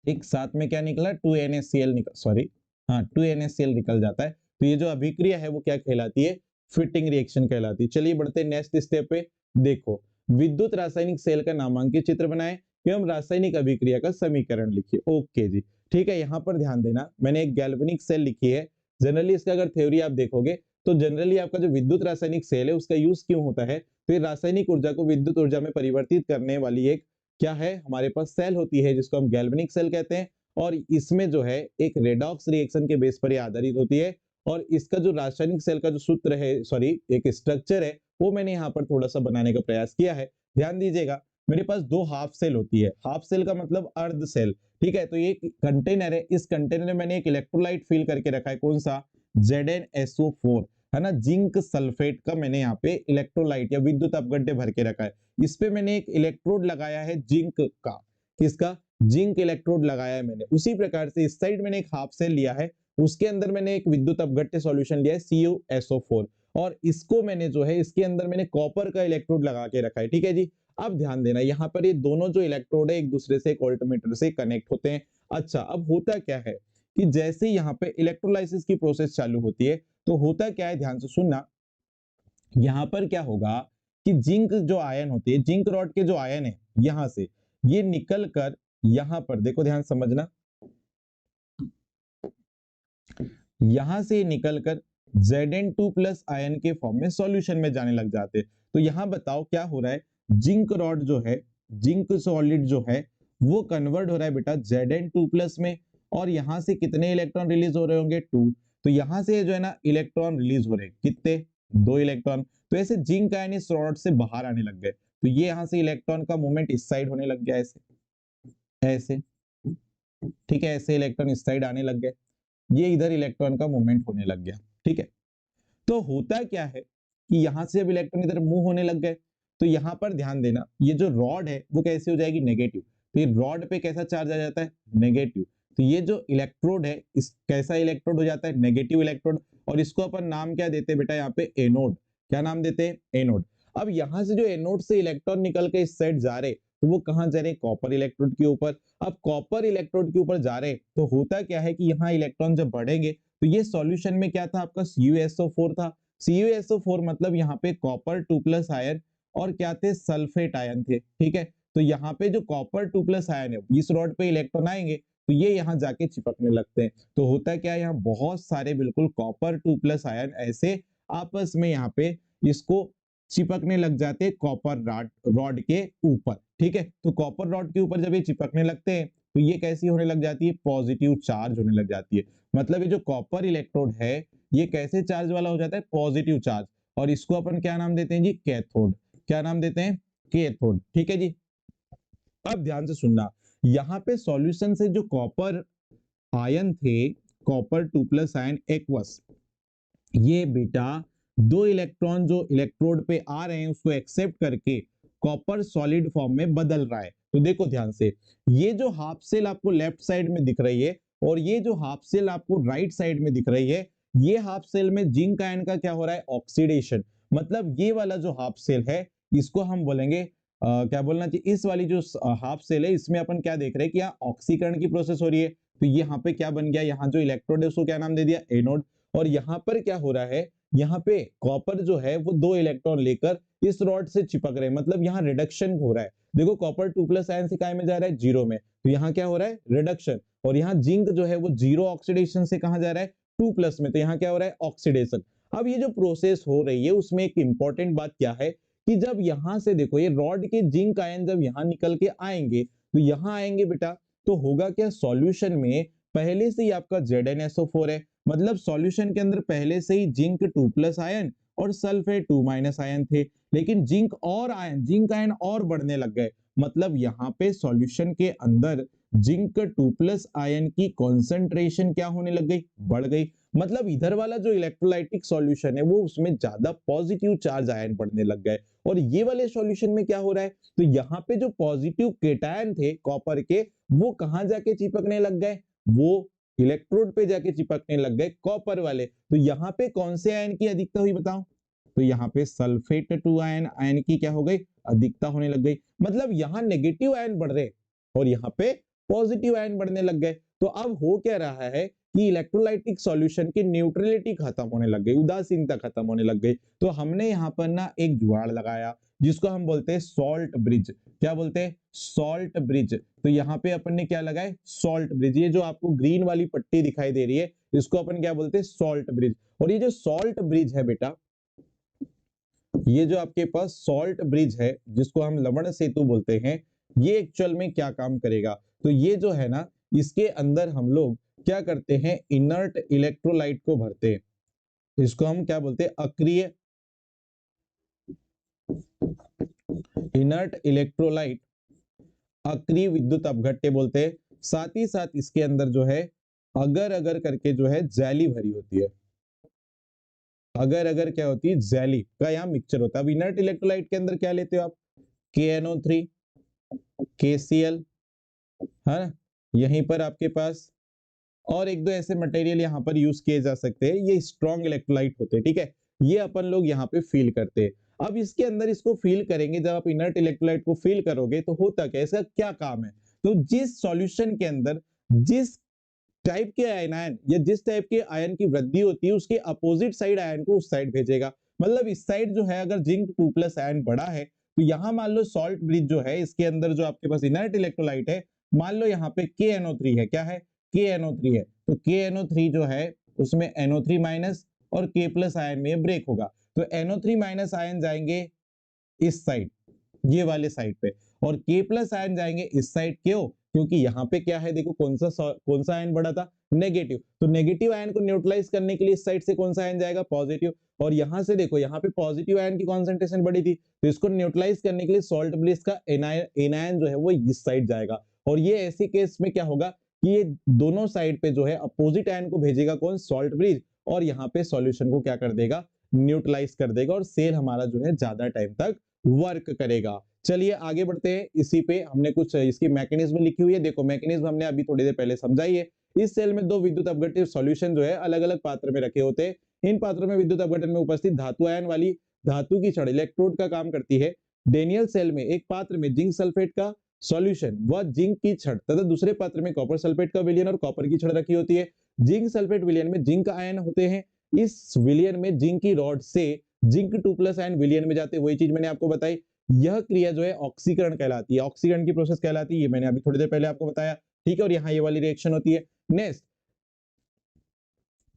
एक साथ में क्या निकला, 2NaCl निकल, सॉरी, हाँ 2NaCl निकल जाता है। तो ये जो अभिक्रिया है वो क्या कहलाती है, फिटिंग रिएक्शन कहलाती है। चलिए बढ़ते हैं नेक्स्ट स्टेप पे। देखो, विद्युत रासायनिक सेल का नामांकित चित्र बनाएं एवं रासायनिक अभिक्रिया का समीकरण लिखिए। ओके जी, ठीक है। यहाँ पर ध्यान देना, मैंने एक गैल्वेनिक सेल लिखी है। जनरली इसका अगर थ्योरी आप देखोगे तो जनरली आपका जो विद्युत रासायनिक सेल है उसका यूज क्यों होता है, तो ये रासायनिक ऊर्जा को विद्युत ऊर्जा में परिवर्तित करने वाली एक क्या है हमारे पास सेल होती है, जिसको हम गैल्वेनिक सेल कहते हैं। और इसमें जो है एक रेडॉक्स रिएक्शन के बेस पर ये आधारित होती है। और इसका जो रासायनिक सेल का जो सूत्र है, सॉरी एक स्ट्रक्चर है, वो मैंने यहाँ पर थोड़ा सा बनाने का प्रयास किया है। ध्यान दीजिएगा, मेरे पास दो हाफ सेल होती है। हाफ सेल का मतलब अर्ध सेल, ठीक है। तो ये कंटेनर है, इस कंटेनर में मैंने एक इलेक्ट्रोलाइट फिल करके रखा है, कौन सा, ZnSO4 है ना, जिंक सल्फेट का मैंने यहाँ पे इलेक्ट्रोलाइट या विद्युत अपघट्य भर के रखा है। इस पे मैंने एक इलेक्ट्रोड लगाया है जिंक का, किसका, जिंक इलेक्ट्रोड लगाया है मैंने। उसी प्रकार से इस साइड मैंने एक हाफ सेल लिया है, उसके अंदर मैंने एक विद्युत अपघट्य सॉल्यूशन लिया है CuSO4, और इसको मैंने जो है इसके अंदर मैंने कॉपर का इलेक्ट्रोड लगा के रखा है, ठीक है जी। अब ध्यान देना, यहाँ पर ये दोनों जो इलेक्ट्रोड है एक दूसरे से एक वोल्टमीटर से कनेक्ट होते हैं। अच्छा, अब होता क्या है कि जैसे यहाँ पे इलेक्ट्रोलाइसिस की प्रोसेस चालू होती है तो होता क्या है, ध्यान से सुनना। यहाँ पर क्या होगा कि जिंक जो आयन होती है, जिंक रॉड के जो आयन है यहां से ये निकल कर यहां पर देखो, ध्यान समझना, यहां से निकल कर Zn2 प्लस आयन के फॉर्म में सॉल्यूशन में जाने लग जाते हैं। तो यहां बताओ क्या हो रहा है, जिंक रॉड जो है, जिंक सॉलिड जो है वो कन्वर्ट हो रहा है बेटा Zn2 प्लस में, और यहां से कितने इलेक्ट्रॉन रिलीज हो रहे होंगे, 2। तो यहां से जो है ना इलेक्ट्रॉन रिलीज हो रहे हैं, कितने, 2 इलेक्ट्रॉन। तो ऐसे जिंक आयन इस रॉड से बाहर आने लग गए, तो ये यहां से इलेक्ट्रॉन का मूवमेंट इस साइड होने लग गया, ऐसे ऐसे, ठीक है, ऐसे इलेक्ट्रॉन इस साइड आने लग गए, ये इधर इलेक्ट्रॉन का मूवमेंट होने लग गया, ठीक है। तो होता क्या है कि यहां से अब इलेक्ट्रॉन इधर मूव होने लग गए, तो यहां पर ध्यान देना, ये जो रॉड है वो कैसे हो जाएगी, नेगेटिव। तो ये रॉड पे कैसा चार्ज आ जाता है, नेगेटिव। तो ये जो इलेक्ट्रोड है इस कैसा इलेक्ट्रोड हो जाता है, नेगेटिव इलेक्ट्रोड। और इसको अपन नाम क्या देते हैं बेटा, यहाँ पे एनोड। क्या नाम देते हैं, एनोड। अब यहां से जो एनोड से इलेक्ट्रॉन निकल के इस साइड जा रहे, तो वो कहां जा रहे, कॉपर इलेक्ट्रोड के ऊपर। अब कॉपर इलेक्ट्रोड के ऊपर जा रहे तो होता क्या है कि यहाँ इलेक्ट्रॉन जब बढ़ेंगे तो ये सॉल्यूशन में क्या था आपका, CuSO4 था। CuSO4 मतलब यहाँ पे कॉपर 2 प्लस आयन और क्या थे, सल्फेट आयन थे, ठीक है। तो यहाँ पे जो कॉपर 2 प्लस आयन है इस रॉड पे इलेक्ट्रॉन आएंगे तो ये यहाँ जाके चिपकने लगते हैं। तो होता क्या है, यहाँ बहुत सारे बिल्कुल कॉपर 2 प्लस आयन ऐसे आपस में यहाँ पे इसको चिपकने लग जाते हैं कॉपर रॉड के ऊपर, ठीक है। तो कॉपर रॉड के ऊपर जब ये चिपकने लगते हैं तो ये कैसी होने लग जाती है, पॉजिटिव चार्ज होने लग जाती है। मतलब ये जो कॉपर इलेक्ट्रोड है ये कैसे चार्ज वाला हो जाता है, पॉजिटिव चार्ज। और इसको अपन क्या नाम देते हैं जी, कैथोड। क्या नाम देते हैं, कैथोड, ठीक है जी। अब ध्यान से सुनना, यहाँ पे सॉल्यूशन से जो कॉपर आयन थे, कॉपर 2 प्लस आयन एक्वस, ये बेटा 2 इलेक्ट्रॉन जो इलेक्ट्रोड पे आ रहे हैं उसको एक्सेप्ट करके कॉपर सॉलिड फॉर्म में बदल रहा है। तो देखो ध्यान से, ये जो हाफ सेल आपको लेफ्ट साइड में दिख रही है और ये जो हाफ सेल आपको राइट साइड में दिख रही है, ये हाफ सेल में जिंक आयन का क्या हो रहा है, ऑक्सीडेशन। मतलब ये वाला जो हाफ सेल है इसको हम बोलेंगे क्या बोलना चाहिए, इस वाली जो हाफ सेल है इसमें अपन क्या देख रहे हैं कि यहाँ ऑक्सीकरण की प्रोसेस हो रही है। तो यहाँ पे क्या बन गया, यहाँ जो इलेक्ट्रोड है उसको क्या नाम दे दिया, एनोड। और यहाँ पर क्या हो रहा है, यहाँ पे कॉपर जो है वो 2 इलेक्ट्रॉन लेकर इस रॉड से चिपक रहे हैं, मतलब यहाँ रिडक्शन हो रहा है। देखो कॉपर 2 प्लस आयन से काय में जा रहा है, 0 में, तो यहाँ क्या हो रहा है, रिडक्शन। और यहाँ जिंक जो है वो 0 ऑक्सीडेशन से कहा जा रहा है, 2 प्लस में, तो यहाँ क्या हो रहा है, ऑक्सीडेशन। अब ये जो प्रोसेस हो रही है उसमें एक इंपॉर्टेंट बात क्या है कि जब यहां से देखो ये रॉड के जिंक आयन जब यहाँ निकल के आएंगे तो यहाँ आएंगे बेटा, तो होगा क्या, सॉल्यूशन में पहले से ही आपका ZnSO4 है, मतलब सॉल्यूशन के अंदर पहले से ही जिंक 2 प्लस आयन और सल्फेट 2 माइनस आयन थे। लेकिन जिंक आयन और बढ़ने लग गए, मतलब यहाँ पे सॉल्यूशन के अंदर जिंक 2 प्लस आयन की कॉन्सेंट्रेशन क्या होने लग गई, बढ़ गई। मतलब इधर वाला जो इलेक्ट्रोलाइटिक सॉल्यूशन है वो उसमें ज्यादा पॉजिटिव चार्ज आयन बढ़ने लग गए। और ये वाले सॉल्यूशन में क्या हो रहा है, तो यहाँ पे जो पॉजिटिव केटायन थे कॉपर के वो कहां जाके चिपकने लग गए, वो इलेक्ट्रोड पे जाके चिपकने लग गए कॉपर वाले। तो यहाँ पे कौन से आयन की अधिकता हुई बताओ, तो यहाँ पे सल्फेट 2 आयन की क्या हो गई, अधिकता होने लग गई। मतलब यहाँ नेगेटिव आयन बढ़ रहे और यहाँ पे पॉजिटिव आयन बढ़ने लग गए। तो अब हो क्या रहा है कि इलेक्ट्रोलाइटिक सॉल्यूशन की न्यूट्रलिटी खत्म होने लग गई, उदासीनता खत्म होने लग गई। तो हमने यहाँ पर ना एक जुगाड़ लगाया, जिसको हम बोलते हैं सॉल्ट ब्रिज। क्या बोलते हैं? Salt bridge. तो यहाँ पे अपन ने क्या लगाए? Salt bridge. ये जो आपको ग्रीन वाली पट्टी दिखाई दे रही है इसको अपन क्या बोलते हैं? Salt bridge. और ये जो सॉल्ट ब्रिज है बेटा, ये जो आपके पास सॉल्ट ब्रिज है जिसको हम लवण सेतु बोलते हैं, ये एक्चुअल में क्या काम करेगा? तो ये जो है ना, इसके अंदर हम लोग क्या करते हैं? इनर्ट इलेक्ट्रोलाइट को भरते हैं। इसको हम क्या बोलते हैं? अक्रिय इनर्ट इलेक्ट्रोलाइट, अक्रिय विद्युत अपघट्य बोलते हैं। साथ ही साथ इसके अंदर जो है अगर अगर करके जो है जैली भरी होती है। अगर अगर क्या होती है? जैली का यहाँ मिक्सचर होता है। अब इनर्ट इलेक्ट्रोलाइट के अंदर क्या लेते हो आप? KNO3, KCl, है ना? यहीं पर आपके पास और एक दो ऐसे मटेरियल यहाँ पर यूज किए जा सकते हैं, ये स्ट्रॉन्ग इलेक्ट्रोलाइट होते हैं, ठीक है? ये अपन लोग यहाँ पे फील करते हैं। अब इसके अंदर इसको फील करेंगे, जब आप इनर्ट इलेक्ट्रोलाइट को फील करोगे तो होता क्या, इसका क्या काम है? तो जिस सॉल्यूशन के अंदर जिस टाइप के आयन या जिस टाइप के आयन की वृद्धि होती है उसके अपोजिट साइड आयन को उस साइड भेजेगा। मतलब इस साइड जो है अगर जिंक 2+ आयन बड़ा है तो यहाँ मान लो सॉल्ट ब्रिज जो है इसके अंदर जो आपके पास इनर्ट इलेक्ट्रोलाइट है, मान लो यहाँ पे KNO3 है। क्या है? KNO3 है। तो KNO3 जो है उसमें NO3- और K+ आयन में ब्रेक होगा। तो NO3- आयन जाएंगे इस साइड, ये वाले साइड पे, और K+ आयन जाएंगे इस साइड। क्यों? क्योंकि यहाँ पे क्या है, देखो कौन सा आयन बढ़ा था? नेगेटिव। तो नेगेटिव आयन को न्यूट्रलाइज करने के लिए इस साइड से कौन सा आयन जाएगा? पॉजिटिव। और यहाँ से देखो यहाँ पे पॉजिटिव आयन की कॉन्सेंट्रेशन बढ़ी थी, तो इसको न्यूट्रलाइज करने के लिए सॉल्ट ब्रिज का एनायन जो है वो इस साइड जाएगा। और ये ऐसे केस में क्या होगा कि ये दोनों साइड पे जो है अपोजिट आयन को भेजेगा कौन? Salt bridge. और यहाँ पे सॉल्यूशन को क्या कर देगा? न्यूट्रलाइज कर देगा, और सेल हमारा जो है ज्यादा टाइम तक वर्क करेगा। चलिए आगे बढ़ते हैं। इसी पे हमने कुछ इसकी मैकेनिज्म लिखी हुई है। देखो मैकेनिज्म हमने अभी थोड़ी देर पहले समझाई है। इस सेल में दो विद्युत अपघट्य सॉल्यूशन जो है अलग अलग पात्र में रखे होते हैं। इन पात्रों में विद्युत अपघटन में उपस्थित धातु आयन वाली धातु की छड़ इलेक्ट्रोड का काम करती है। डेनियल सेल में एक पात्र में जिंक सल्फेट का सॉल्यूशन व जिंक की छड़ तथा दूसरे पात्र में कॉपर सल्फेट का विलयन और कॉपर की छड़ रखी होती है। जिंक सल्फेट विलयन में जिंक आयन होते हैं। इस विलयन में जिंक की रॉड से जिंक 2+ आयन विलयन में जाते हैं। वही चीज मैंने आपको बताई। यह क्रिया जो है ऑक्सीकरण कहलाती है। ऑक्सीकरण की प्रोसेस कहलाती है, ये मैंने अभी थोड़ी देर पहले आपको बताया, ठीक है? और यहाँ ये वाली रिएक्शन होती है। नेक्स्ट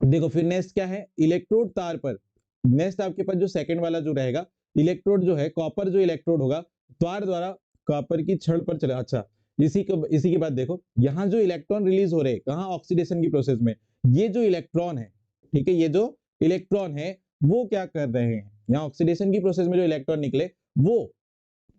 देखो, फिर नेक्स्ट क्या है? इलेक्ट्रोड तार पर नेक्स्ट आपके पास जो सेकंड वाला जो रहेगा, इलेक्ट्रोड जो है कॉपर जो इलेक्ट्रोड होगा तार द्वारा कॉपर की छड़ पर चला। अच्छा, इसी के बाद देखो यहाँ जो इलेक्ट्रॉन रिलीज हो रहे हैं कहाँ? ऑक्सीडेशन की प्रोसेस में। ये जो इलेक्ट्रॉन है, ठीक है, ये जो इलेक्ट्रॉन है वो क्या कर रहे हैं? यहाँ ऑक्सीडेशन की प्रोसेस में जो इलेक्ट्रॉन निकले वो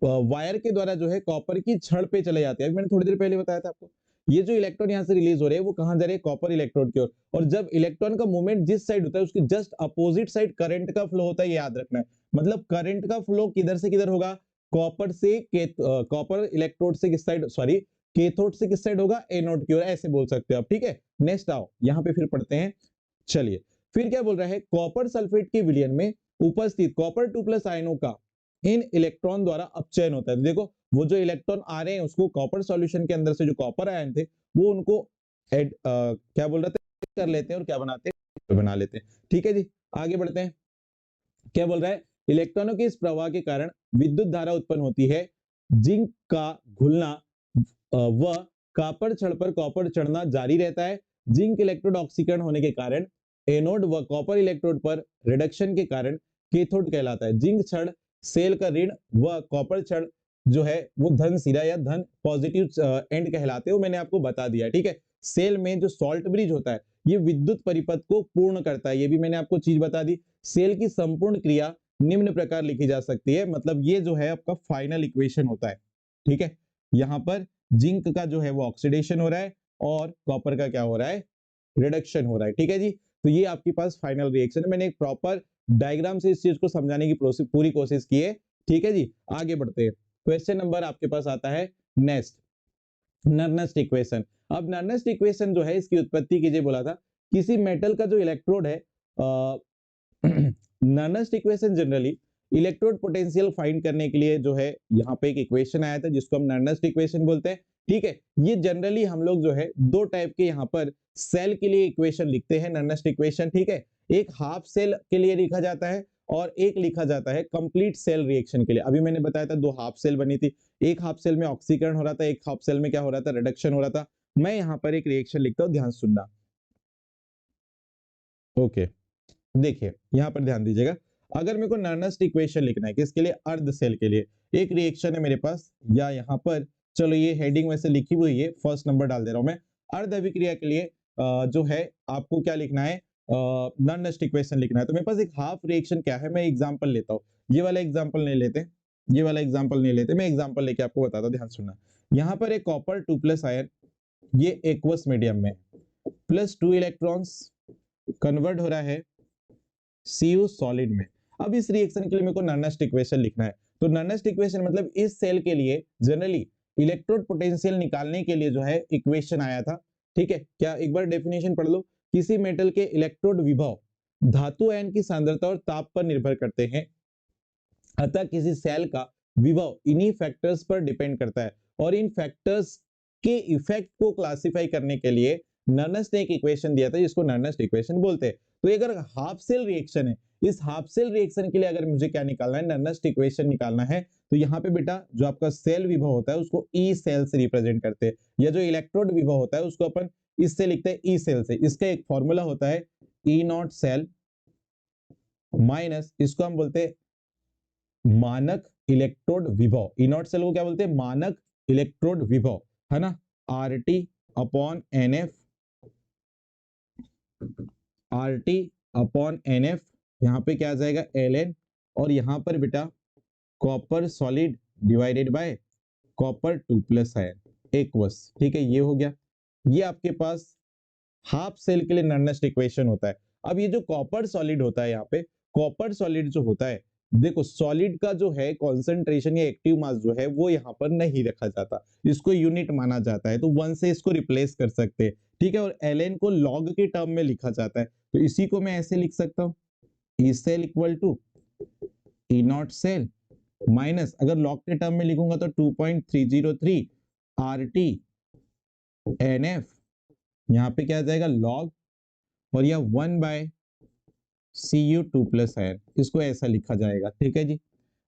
वायर के द्वारा जो है कॉपर की छड़ पे चले जाते हैं। मैंने थोड़ी देर पहले बताया था आपको। ये जो इलेक्ट्रॉन यहाँ से रिलीज हो रहे हैं वो कहां जा रहे हैं? कॉपर इलेक्ट्रोड की ओर। और जब इलेक्ट्रॉन का मूवमेंट जिस साइड होता है उसकी जस्ट अपोजिट साइड करंट का फ्लो होता है, ये याद रखना है। मतलब करंट का फ्लो किधर से किधर होगा? कॉपर से कॉपर इलेक्ट्रोड से किस साइड, सॉरी कैथोड से किस साइड होगा? एनोड की ओर, ऐसे बोल सकते हो आप, ठीक है? नेक्स्ट आओ यहाँ पे फिर पढ़ते हैं। चलिए फिर क्या बोल रहा है? कॉपर सल्फेट के विलयन में उपस्थित कॉपर 2+ आयनों का इन इलेक्ट्रॉन द्वारा अपचयन होता है। देखो वो जो इलेक्ट्रॉन आ रहे हैं उसको कॉपर सॉल्यूशन के अंदर से जो कॉपर आयन थे वो उनको क्या बोल रहे थे? कर लेते हैं और क्या बनाते हैं? बना लेते हैं, ठीक है जी। आगे बढ़ते हैं। क्या बोल रहा है? इलेक्ट्रॉनों के इस प्रवाह के कारण विद्युत धारा उत्पन्न होती है। जिंक का घुलना व कॉपर छड़ पर कॉपर चढ़ना जारी रहता है। जिंक इलेक्ट्रोड ऑक्सीकरण होने के कारण एनोड व कॉपर इलेक्ट्रोड पर रिडक्शन के कारण कैथोड कहलाता है। जिंक छड़ सेल का ऋण व कॉपर छड़ जो है वो धन सिरा या धन पॉजिटिव एंड कहलाते हैं, वो मैंने आपको बता दिया, ठीक है? सेल में जो सॉल्ट ब्रिज होता है ये विद्युत परिपथ को पूर्ण करता है, ये भी मैंने आपको चीज बता दी। सेल की संपूर्ण क्रिया निम्न प्रकार लिखी जा सकती है। मतलब ये जो है आपका फाइनल इक्वेशन होता है, ठीक है? यहाँ पर जिंक का जो है वो ऑक्सीडेशन हो रहा है और कॉपर का क्या हो रहा है? रिडक्शन हो रहा है, ठीक है जी। तो ये आपके पास फाइनल रिएक्शन है। मैंने एक प्रॉपर डायग्राम से इस चीज को समझाने की पूरी कोशिश की है, ठीक है जी। आगे बढ़ते हैं। क्वेश्चन नंबर आपके पास आता है नेक्स्ट, नर्नेस्ट इक्वेशन। अब नर्नेस्ट इक्वेशन जो है इसकी उत्पत्ति कीजिए बोला था। किसी मेटल का जो इलेक्ट्रोड है Nernst equation generally electrode potential find करने के लिए जो है यहाँ पे एक इक्वेशन आया था जिसको हम नर्नेस्ट इक्वेशन बोलते हैं, ठीक है? ये जनरली हम लोग जो है दो टाइप के यहाँ पर सेल के लिए इक्वेशन लिखते हैं, नर्नेस्ट इक्वेशन, ठीक है? एक हाफ सेल के लिए लिखा जाता है और एक लिखा जाता है कंप्लीट सेल रिएक्शन के लिए। अभी मैंने बताया था 2 हाफ सेल बनी थी, एक हाफ सेल में ऑक्सीकरण हो रहा था, एक हाफ सेल में क्या हो रहा था, रिडक्शन हो रहा था। मैं यहाँ पर एक रिएक्शन लिखता हूँ, ध्यान सुनना। ओके, देखिए यहाँ पर ध्यान दीजिएगा, अगर मेरे को नर्नेस्ट इक्वेशन लिखना है किसके लिए, अर्ध सेल के लिए, एक रिएक्शन है मेरे पास, या यहाँ पर चलो ये हेडिंग वैसे लिखी हुई है, फर्स्ट नंबर डाल दे रहा हूं मैं। अर्ध अभिक्रिया के लिए जो है आपको क्या लिखना है, नर्नेस्ट इक्वेशन लिखना है। तो मेरे पास एक हाफ रिएक्शन क्या है, मैं एग्जांपल लेता हूँ, ये वाला एग्जांपल नहीं लेते, ये वाला एग्जांपल नहीं लेते, मैं एग्जांपल लेके आपको बताता हूँ, ध्यान सुनना। यहाँ पर एक कॉपर 2+ आयन, ये एक्वस मीडियम में प्लस 2 इलेक्ट्रॉन्स कन्वर्ट हो रहा है Cu सॉलिड में। अब इस रिएक्शन के लिए मेरे को नर्नेस्ट इक्वेशन लिखना है। तो नर्नेस्ट इक्वेशन मतलब इस सेल के लिए जनरली इलेक्ट्रोड पोटेंशियल निकालने के लिए जो है इक्वेशन आया था, ठीक है। क्या एक बार डेफिनेशन पढ़ लो, किसी मेटल के इलेक्ट्रोड विभव धातु आयन की सांद्रता और ताप पर निर्भर करते हैं, अतः किसी सेल का विभव इन्हीं फैक्टर्स पर डिपेंड करता है, और इन फैक्टर्स के इफेक्ट को क्लासिफाई करने के लिए नर्नेस्ट ने एक इक्वेशन दिया था जिसको नर्नेस्ट इक्वेशन बोलते हैं। तो ये अगर हाफ सेल रिएक्शन है, इस हाफ सेल रिएक्शन के लिए अगर मुझे क्या निकालना है, नर्नेस्ट इक्वेशन निकालना है, तो यहाँ पे बेटा जो आपका सेल विभव होता है उसको ई सेल से रिप्रेजेंट करते हैं, या जो इलेक्ट्रोड विभव होता है उसको अपन इससे लिखते हैं ई सेल से। इसका एक फॉर्मूला होता है ई नॉट सेल माइनस, इसको हम बोलते हैं मानक इलेक्ट्रोड विभव। ई नॉट सेल को क्या बोलते हैं, मानक इलेक्ट्रोड विभव, है ना, RT upon NF, RT upon NF, यहाँ पे क्या आ जाएगा Ln, और यहाँ पर बेटा copper solid divided by copper 2+ ion aqueous, ठीक है, ये हो गया। ये आपके पास हाफ सेल के लिए नर्नेस्ट इक्वेशन होता है। अब ये जो कॉपर सॉलिड होता है, यहाँ पे कॉपर सॉलिड जो होता है, देखो सॉलिड का जो है कॉन्सेंट्रेशन या एक्टिव मास जो है वो यहाँ पर नहीं रखा जाता, इसको यूनिट माना जाता है, तो 1 से इसको रिप्लेस कर सकते हैं, ठीक है। और Ln को लॉग के टर्म में लिखा जाता है, तो इसी को मैं ऐसे लिख सकता हूँ, E cell equal to E not cell minus, अगर लॉग के टर्म में लिखूंगा तो 2.303 RT NF, यहाँ पे क्या आ जाएगा लॉग, और यह 1/Cu2+ आयन, इसको ऐसा लिखा जाएगा, ठीक है जी।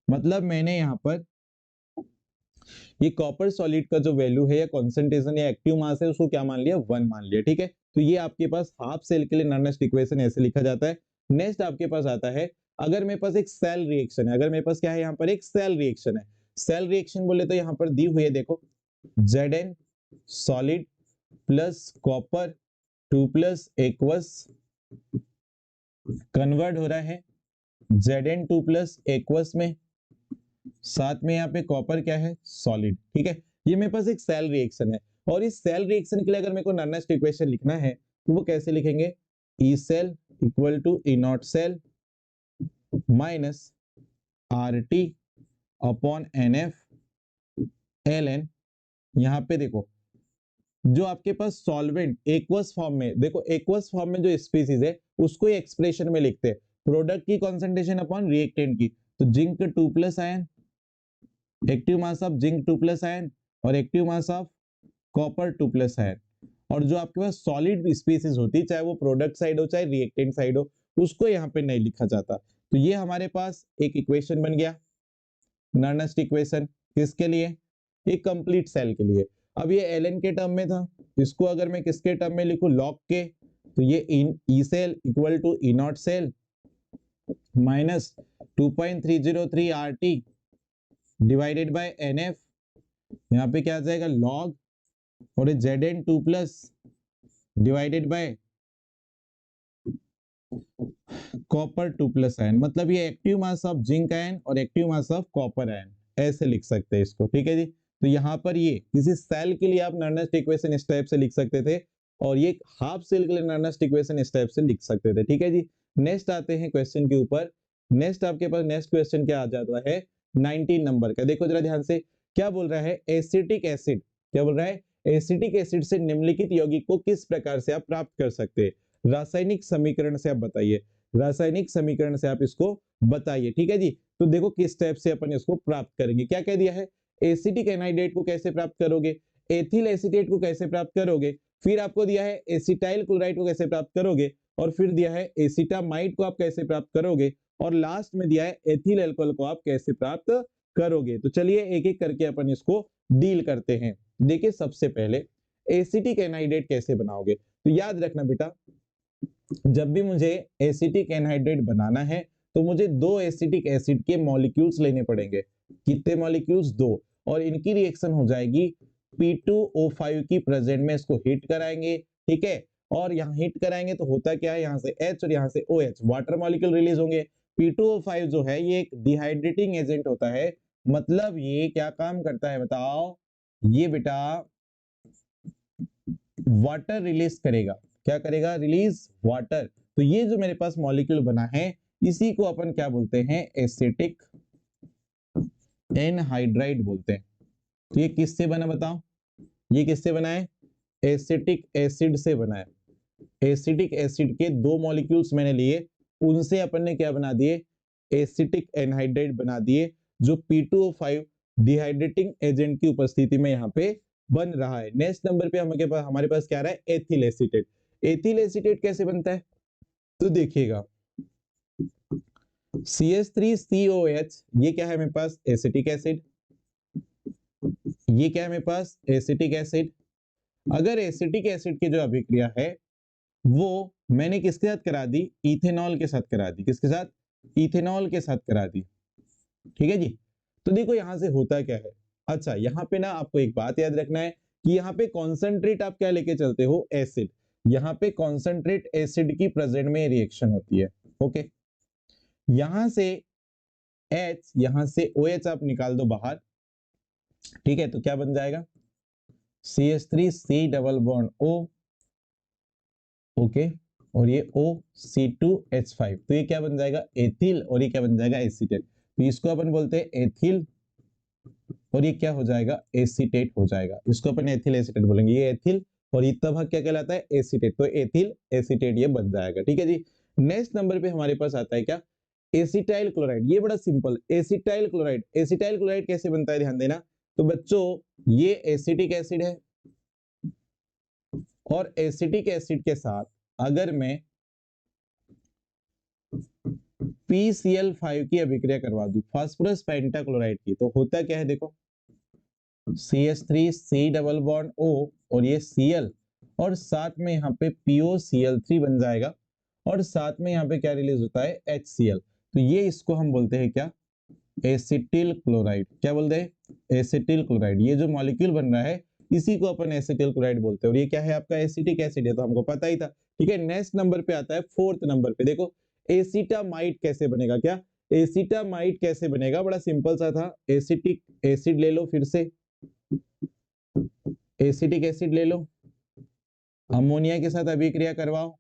मतलब मैंने यहाँ पर ये कॉपर सॉलिड का जो वैल्यू है या कॉन्सेंट्रेशन या एक्टिव मास है उसको क्या मान लिया, 1 मान लिया, ठीक है। तो ये आपके पास हाफ सेल के लिए नर्नेस्ट इक्वेशन ऐसे लिखा जाता है। नेक्स्ट आपके पास आता है, अगर मेरे पास एक सेल रिएक्शन है, अगर मेरे पास क्या है यहाँ पर एक सेल रिएक्शन है, सेल रिएक्शन बोले तो यहाँ पर दी हुई है, देखो Zn solid plus copper 2+ aqueous convert हो रहा है Zn2+ एक्वस में, साथ में यहाँ पे कॉपर क्या है, सॉलिड, ठीक है। ये मेरे पास एक सेल रिएक्शन है, और इस सेल रिएक्शन के लिए अगर मेरे को नर्नेस्ट इक्वेशन लिखना है तो वो कैसे लिखेंगे, E cell equal to E not cell minus RT upon NF Ln। यहाँ पे देखो जो आपके पास सॉल्वेंट एक्वस फॉर्म में, देखो एक्वस फॉर्म में जो स्पीसीज है उसको एक्सप्रेशन में लिखते हैं प्रोडक्ट की कॉन्सेंट्रेशन अपॉन रिएक्टेंट की, तो zinc 2+ ion, active mass of zinc 2+ ion, और active mass of copper 2+ ion. और जो आपके पास सॉलिड स्पीसीज होती है, चाहे वो प्रोडक्ट साइड हो चाहे रिएक्टेंट साइड हो, उसको यहाँ पे नहीं लिखा जाता। तो ये हमारे पास एक इक्वेशन बन गया, नर्नेस्ट इक्वेशन, किसके लिए, एक कंप्लीट सेल के लिए। अब ये Ln के टर्म में था, इसको अगर मैं किसके टर्म में लिखूं, लॉग के, तो ये E cell equal to E not cell minus 2.303 RT divided by NF, यहाँ पे क्या आ जाएगा लॉग, और Zn2+ divided by copper 2+ ion, मतलब ये active mass of zinc ion और active mass of copper ion, ऐसे लिख सकते हैं इसको, ठीक है जी। तो यहाँ पर ये किसी सेल के लिए आप नर्नेस्ट इक्वेशन इस टाइप से लिख सकते थे, और ये हाफ सेल के लिए नर्नेस्ट इक्वेशन इस टाइप से लिख सकते थे, ठीक है जी। नेक्स्ट आते हैं क्वेश्चन के ऊपर। नेक्स्ट आपके पास नेक्स्ट क्वेश्चन क्या आ जाता है, 19 नंबर का, देखो जरा ध्यान से, क्या बोल रहा है, एसिटिक एसिड, क्या बोल रहा है, एसिटिक एसिड से निम्नलिखित यौगिक को किस प्रकार से आप प्राप्त कर सकते हैं, रासायनिक समीकरण से आप बताइए, रासायनिक समीकरण से आप इसको बताइए, ठीक है जी। तो देखो किस टाइप से अपन इसको प्राप्त करेंगे, क्या कह दिया है, एसिटिक एनाइड्रेट को कैसे प्राप्त करोगे, एथिल एसीटेट को कैसे प्राप्त करोगे, फिर आपको दिया है एसिटाइल क्लोराइड को कैसे प्राप्त करोगे, और फिर दिया है एसिटामाइड को आप कैसे प्राप्त करोगे, और लास्ट में दिया है एथिल अल्कोहल को आप कैसे प्राप्त करोगे। तो चलिए एक एक करके अपन इसको डील करते हैं। देखिए सबसे पहले एसिटिक एनहाइड्रेट कैसे बनाओगे, तो याद रखना बेटा, जब भी मुझे एसिटिक एनहाइड्रेट बनाना है तो मुझे दो एसिटिक एसिड के मॉलिक्यूल्स लेने पड़ेंगे। कितने मॉलिक्यूल्स? दो। और इनकी रिएक्शन हो जाएगी P2O5 की प्रेजेंट में, इसको हिट कराएंगे, ठीक है। और यहाँ हिट कराएंगे तो होता क्या है, यहाँ से H और यहाँ से OH वाटर मॉलिक्यूल रिलीज होंगे। P2O5 जो है ये एक डिहाइड्रेटिंग एजेंट होता है, मतलब ये क्या काम करता है बताओ, ये बेटा वाटर रिलीज करेगा। क्या करेगा? Release water. तो ये जो मेरे पास मॉलिक्यूल बना है इसी को अपन क्या बोलते हैं? एसिटिक एनहाइड्राइड बोलते हैं। तो ये किससे बना बताओ? ये किससे बना है? एसिटिक एसिड से बना है। एसिटिक एसिड के दो मॉलिक्यूल्स मैंने लिए, उनसे अपन ने क्या बना दिए? एसिटिक एनहाइड्राइड बना दिए, जो P2O5 डिहाइड्रेटिंग एजेंट की उपस्थिति में यहाँ पे बन रहा है। नेक्स्ट नंबर पे हमारे पास क्या आ रहा है? Ethyl acetate. एथिल एसीटेट कैसे बनता है? तो देखिएगा CH3COH, ये क्या है मेरे पास? Acetic acid. ये क्या है मेरे पास? Acetic acid. अगर एसिटिक एसिड की जो अभिक्रिया है वो मैंने किसके साथ करा दी? इथेनॉल के साथ करा दी। किसके साथ? इथेनॉल के साथ करा दी, ठीक है जी। तो देखो यहां से होता क्या है। अच्छा, यहाँ पे ना आपको एक बात याद रखना है कि यहाँ पे कॉन्सेंट्रेट आप क्या लेके चलते हो? एसिड। यहाँ पे कॉन्सेंट्रेट एसिड की प्रेजेंट में रिएक्शन होती है, ओके। यहां से H, यहां से OH आप निकाल दो बाहर, ठीक है। तो क्या बन जाएगा? CH3C double bond O, okay. और ये OC2H5, तो ये क्या बन जाएगा? एथिल। और ये क्या बन जाएगा? एसीटेट। तो इसको अपन बोलते हैं एथिल, और ये क्या हो जाएगा? एसीटेट हो जाएगा। इसको अपन एथिल एसीटेट बोलेंगे। ये एथिल और इतना भाग क्या कहलाता है? एसीटेट। तो एथिल एसीटेट ये बन जाएगा, ठीक है जी। नेक्स्ट नंबर पे हमारे पास आता है क्या? Acetyl chloride. ये बड़ा simple, acetyl chloride. Acetyl chloride कैसे बनता है ध्यान देना। तो बच्चों ये एसिटिक एसिड है, और एसिटिक एसिड के साथ अगर मैं PCl5 की अभिक्रिया करवा दूं, फास्फोरस पेंटाक्लोराइड की, तो होता क्या है देखो, CH3C डबल बॉन्ड O और ये Cl, और साथ में यहाँ पे POCl3 बन जाएगा, और साथ में यहाँ पे क्या रिलीज होता है? HCl। तो ये इसको हम बोलते हैं क्या? Acetyl chloride. क्या बोलते हैं? Acetyl chloride. ये जो मॉलिक्यूल बन रहा है इसी को अपन एसिटिल क्लोराइड बोलते हैं। और ये क्या है? आपका एसिटिक एसिड है, तो हमको पता ही था, ठीक है। नेक्स्ट नंबर पे आता है, फोर्थ नंबर पे देखो, एसिटामाइड कैसे बनेगा। क्या? एसिटामाइड कैसे बनेगा? बड़ा सिंपल सा था। एसिटिक एसिड ले लो, फिर से एसिटिक एसिड ले लो, अमोनिया के साथ अभिक्रिया करवाओ,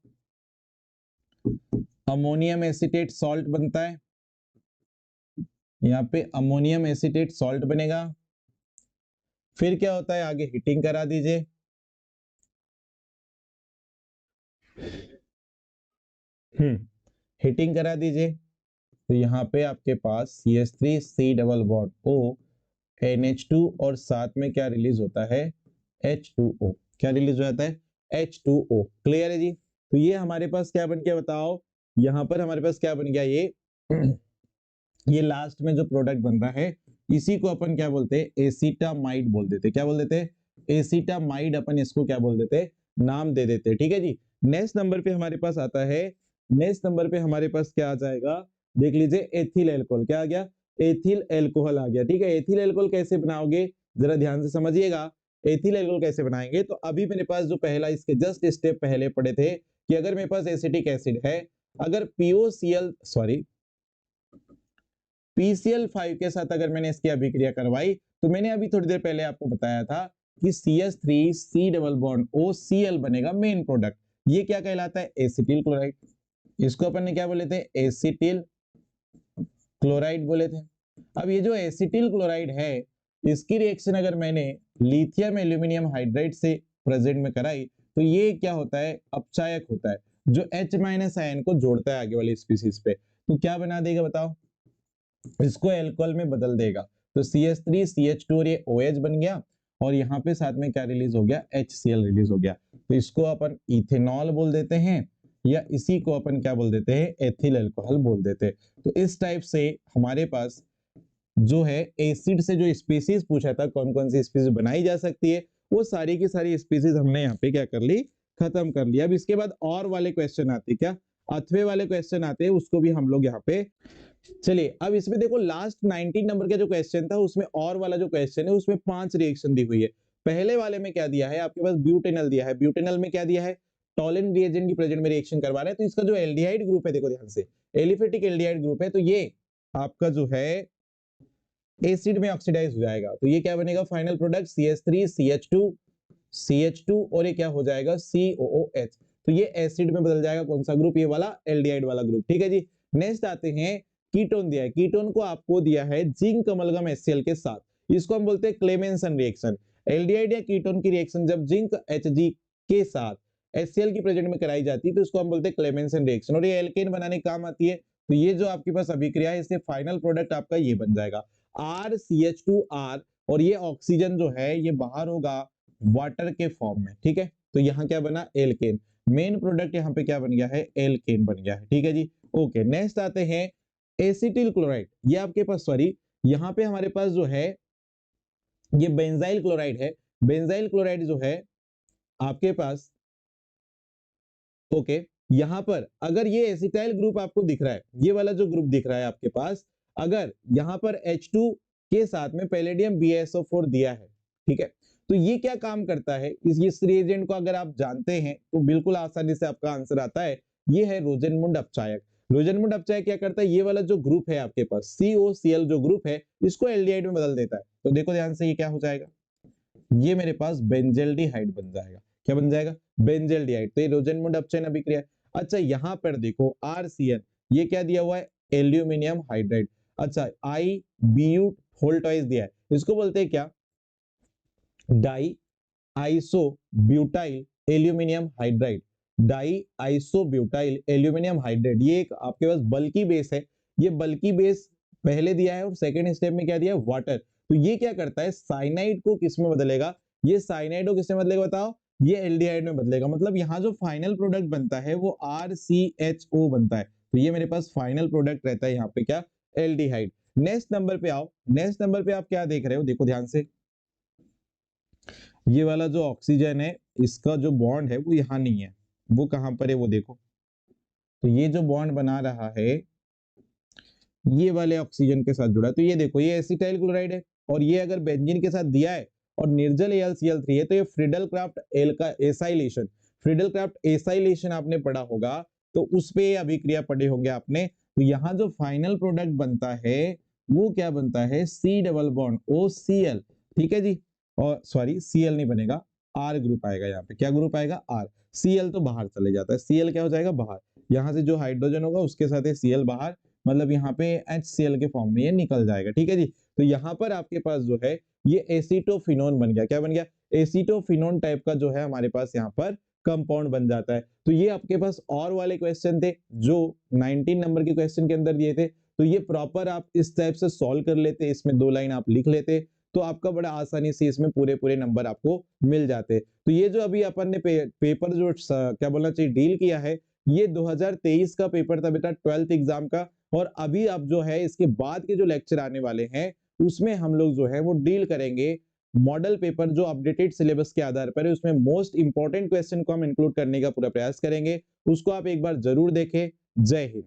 अमोनियम एसिटेट सॉल्ट बनता है। यहाँ पे अमोनियम एसिटेट सॉल्ट बनेगा। फिर क्या होता है? आगे हीटिंग करा दीजिए, हीटिंग करा दीजिए। तो यहाँ पे आपके पास CH3C double bond O NH2, और साथ में क्या रिलीज होता है? H2O। क्या रिलीज हो जाता है? H2O। क्लियर है जी। तो ये हमारे पास क्या बन गया बताओ? यहाँ पर हमारे पास क्या बन गया? ये लास्ट में जो प्रोडक्ट बन रहा है इसी को अपन क्या बोलते हैं? एसिटामाइड बोल देते। क्या बोल देते? एसिटामाइड। अपन इसको क्या बोल देते? नाम दे देते, ठीक है जी। नेक्स्ट नंबर पे हमारे पास आता है, नेक्स्ट नंबर पे हमारे पास क्या आ जाएगा? देख लीजिए, एथिल एल्कोहल। क्या आ गया? एथिल एल्कोहल आ गया, ठीक है। एथिल एल्कोहल कैसे बनाओगे जरा ध्यान से समझिएगा। एथिल एल्कोहल कैसे बनाएंगे? तो अभी मेरे पास जो पहला इसके जस्ट स्टेप पहले पढ़े थे कि अगर मेरे पास एसिटिक एसिड है, अगर PCl5 के साथ अगर मैंने इसकी अभिक्रिया करवाई, तो मैंने अभी थोड़ी देर पहले आपको बताया था कि CH3C डबल बॉन्ड OCl बनेगा मेन प्रोडक्ट। ये क्या कहलाता है? Acetyl chloride. इसको अपन ने क्या बोले थे? एसिटिल क्लोराइड बोले थे। अब ये जो एसिटिल क्लोराइड है इसकी रिएक्शन अगर मैंने लिथियम एल्यूमिनियम हाइड्राइड से प्रेजेंट में कराई, तो ये क्या होता है? अपचायक होता है, जो H- आयन को जोड़ता है आगे वाली स्पीसीज पे। तो क्या बना देगा बताओ? इसको एल्कोहल में बदल देगा। तो CH3 CH2 और ये OH बन गया, और यहाँ पे साथ में क्या रिलीज हो गया? HCl रिलीज हो गया। तो इसको अपन इथेनॉल बोल देते हैं, या इसी को अपन क्या बोल देते हैं, एथिल अल्कोहल बोल देते हैं। तो इस टाइप से हमारे पास जो है एसिड से जो स्पीसीज पूछा था, कौन कौन सी स्पीसीज बनाई जा सकती है, वो सारी की सारी स्पीसीज हमने यहाँ पे क्या कर ली, खत्म कर लिया। अब इसके बाद और वाले क्वेश्चन आते हैं, क्या अथवे वाले क्वेश्चन आते हैं, उसको भी हम लोग यहाँ पे चलिए। अब इसमें देखो लास्ट 19 नंबर का जो क्वेश्चन था उसमें और वाला जो क्वेश्चन है उसमें 5 रिएक्शन दी हुई है। पहले वाले में क्या दिया है आपके पास, ब्यूटेनॉल दिया है। ब्यूटेनॉल में क्या दिया है, टॉलिन रिएजेंट की प्रेजेंट में रिएक्शन करवा रहा है। तो इसका जो एल्डिहाइड ग्रुप है, देखो ध्यान से, एलिफेटिक एल्डिहाइड ग्रुप है, तो ये आपका जो है एसिड में ऑक्सीडाइज हो जाएगा। तो ये क्या बनेगा, फाइनल प्रोडक्ट CH3 CH2 और ये क्या हो जाएगा, COOH। तो ये एसिड में बदल जाएगा, कौन सा ग्रुप, ये वाला एल्डिहाइड वाला ग्रुप। ठीक है जी। नेक्स्ट आते हैं, कीटोन दिया है। कीटोन को आपको दिया है जिंक अमलगम HCl के साथ, इसको हम बोलते हैं क्लेमेंसन रिएक्शन। एल्डिहाइड या कीटोन की रिएक्शन जब जिंक Hg के साथ HCl की प्रेजेंट में कराई जाती है तो इसको हम बोलते हैं क्लेमेंसन रिएक्शन, और ये एल्केन बनाने के काम आती है। तो ये जो आपके पास अभिक्रिया है, इससे फाइनल प्रोडक्ट आपका ये बन जाएगा RCH2R, और ये ऑक्सीजन जो है ये बाहर होगा वाटर के फॉर्म में। ठीक है, तो यहाँ क्या बना, एल्केन। मेन प्रोडक्ट यहाँ पे क्या बन गया है, एल्केन बन गया है। ठीक है जी, ओके। नेक्स्ट आते हैं एसिटिल क्लोराइड। ये आपके पास, सॉरी, यहाँ पे हमारे पास जो है ये बेंजाइल क्लोराइड है। बेंजाइल क्लोराइड जो है आपके पास, ओके, यहां पर अगर ये एसिटाइल ग्रुप आपको दिख रहा है, ये वाला जो ग्रुप दिख रहा है आपके पास, अगर यहां पर H2 के साथ में पैलेडियम BaSO4 दिया है, ठीक है, तो ये क्या काम करता है, इस रिएजेंट को अगर आप जानते हैं तो बिल्कुल आसानी से आपका आंसर आता है। ये है रोजेनमुंड अपचायक। रोजेनमुंड अपचायक क्या करता है, ये वाला जो ग्रुप है आपके पास COCl जो ग्रुप है, इसको एल्डिहाइड में बदल देता है। तो देखो ध्यान से, ये क्या हो जाएगा, ये मेरे पास बेंजल्डिहाइड बन जाएगा। क्या बन जाएगा, बेंजल्डिहाइड। तो ये रोजेनमुंड अपचयन अभिक्रिया है। अच्छा, यहां पर देखो RCN, ये क्या दिया हुआ है, एल्यूमिनियम हाइड्राइड। अच्छा, IBU वोल्टाइज दिया है, इसको बोलते हैं क्या, die isobutyl aluminium hydride. Die isobutyl aluminium hydride, ये एक आपके पास बल्कि बेस है। ये बल्कि बेस पहले दिया है और सेकेंड स्टेप में क्या दिया है, वाटर। तो ये क्या करता है, साइनाइड को किस में बदलेगा, ये साइनाइड को किसमें बदलेगा बताओ, ये एल्डिहाइड में बदलेगा। मतलब यहाँ जो फाइनल प्रोडक्ट बनता है वो RCHO बनता है। तो ये मेरे पास फाइनल प्रोडक्ट रहता है यहाँ पे क्या, एल्डिहाइड। नेक्स्ट नंबर पे आओ। नेक्स्ट नंबर पे आप क्या देख रहे हो, देखो ध्यान से, ये वाला जो ऑक्सीजन है इसका जो बॉन्ड है वो यहाँ नहीं है, वो कहां पर है वो देखो। तो ये जो बॉन्ड बना रहा है ये वाले ऑक्सीजन के साथ जुड़ा है। तो ये देखो, ये एसिटाइल क्लोराइड है, और ये अगर बेंजीन के साथ दिया है और निर्जल AlCl3 है, तो ये फ्रीडल क्राफ्ट एल का एसाइलेशन, फ्रीडल क्राफ्ट एसाइलेशन आपने पढ़ा होगा, तो उस पे अभिक्रिया पढ़े होंगे आपने। तो यहाँ जो फाइनल प्रोडक्ट बनता है वो क्या बनता है, C डबल बॉन्ड OCl। ठीक है जी, और सॉरी Cl नहीं बनेगा, R ग्रुप आएगा यहाँ पे। क्या ग्रुप आएगा, R। Cl तो बाहर चले जाता है, Cl क्या हो जाएगा, बाहर। यहाँ से जो हाइड्रोजन होगा उसके साथ है Cl बाहर, मतलब यहाँ पे HCl के फॉर्म में ये निकल जाएगा। ठीक है जी। तो यहाँ पर आपके पास जो है ये एसीटोफिनोन बन गया। क्या बन गया, एसीटोफिनोन टाइप का जो है हमारे पास यहाँ पर कंपाउंड बन जाता है। तो ये आपके पास और वाले क्वेश्चन थे जो 19 नंबर के क्वेश्चन के अंदर दिए थे। तो ये प्रॉपर आप इस टाइप से सॉल्व कर लेते, इसमें 2 लाइन आप लिख लेते, तो आपका बड़ा आसानी से इसमें पूरे पूरे नंबर आपको मिल जाते। तो ये जो अभी अपन ने पेपर जो क्या बोलना चाहिए डील किया है, ये 2023 का पेपर था बेटा, 12th एग्जाम का। और अभी अब जो है इसके बाद के जो लेक्चर आने वाले हैं उसमें हम लोग जो है वो डील करेंगे मॉडल पेपर जो अपडेटेड सिलेबस के आधार पर है, उसमें मोस्ट इंपॉर्टेंट क्वेश्चन को हम इंक्लूड करने का पूरा प्रयास करेंगे। उसको आप एक बार जरूर देखें। जय हिंद।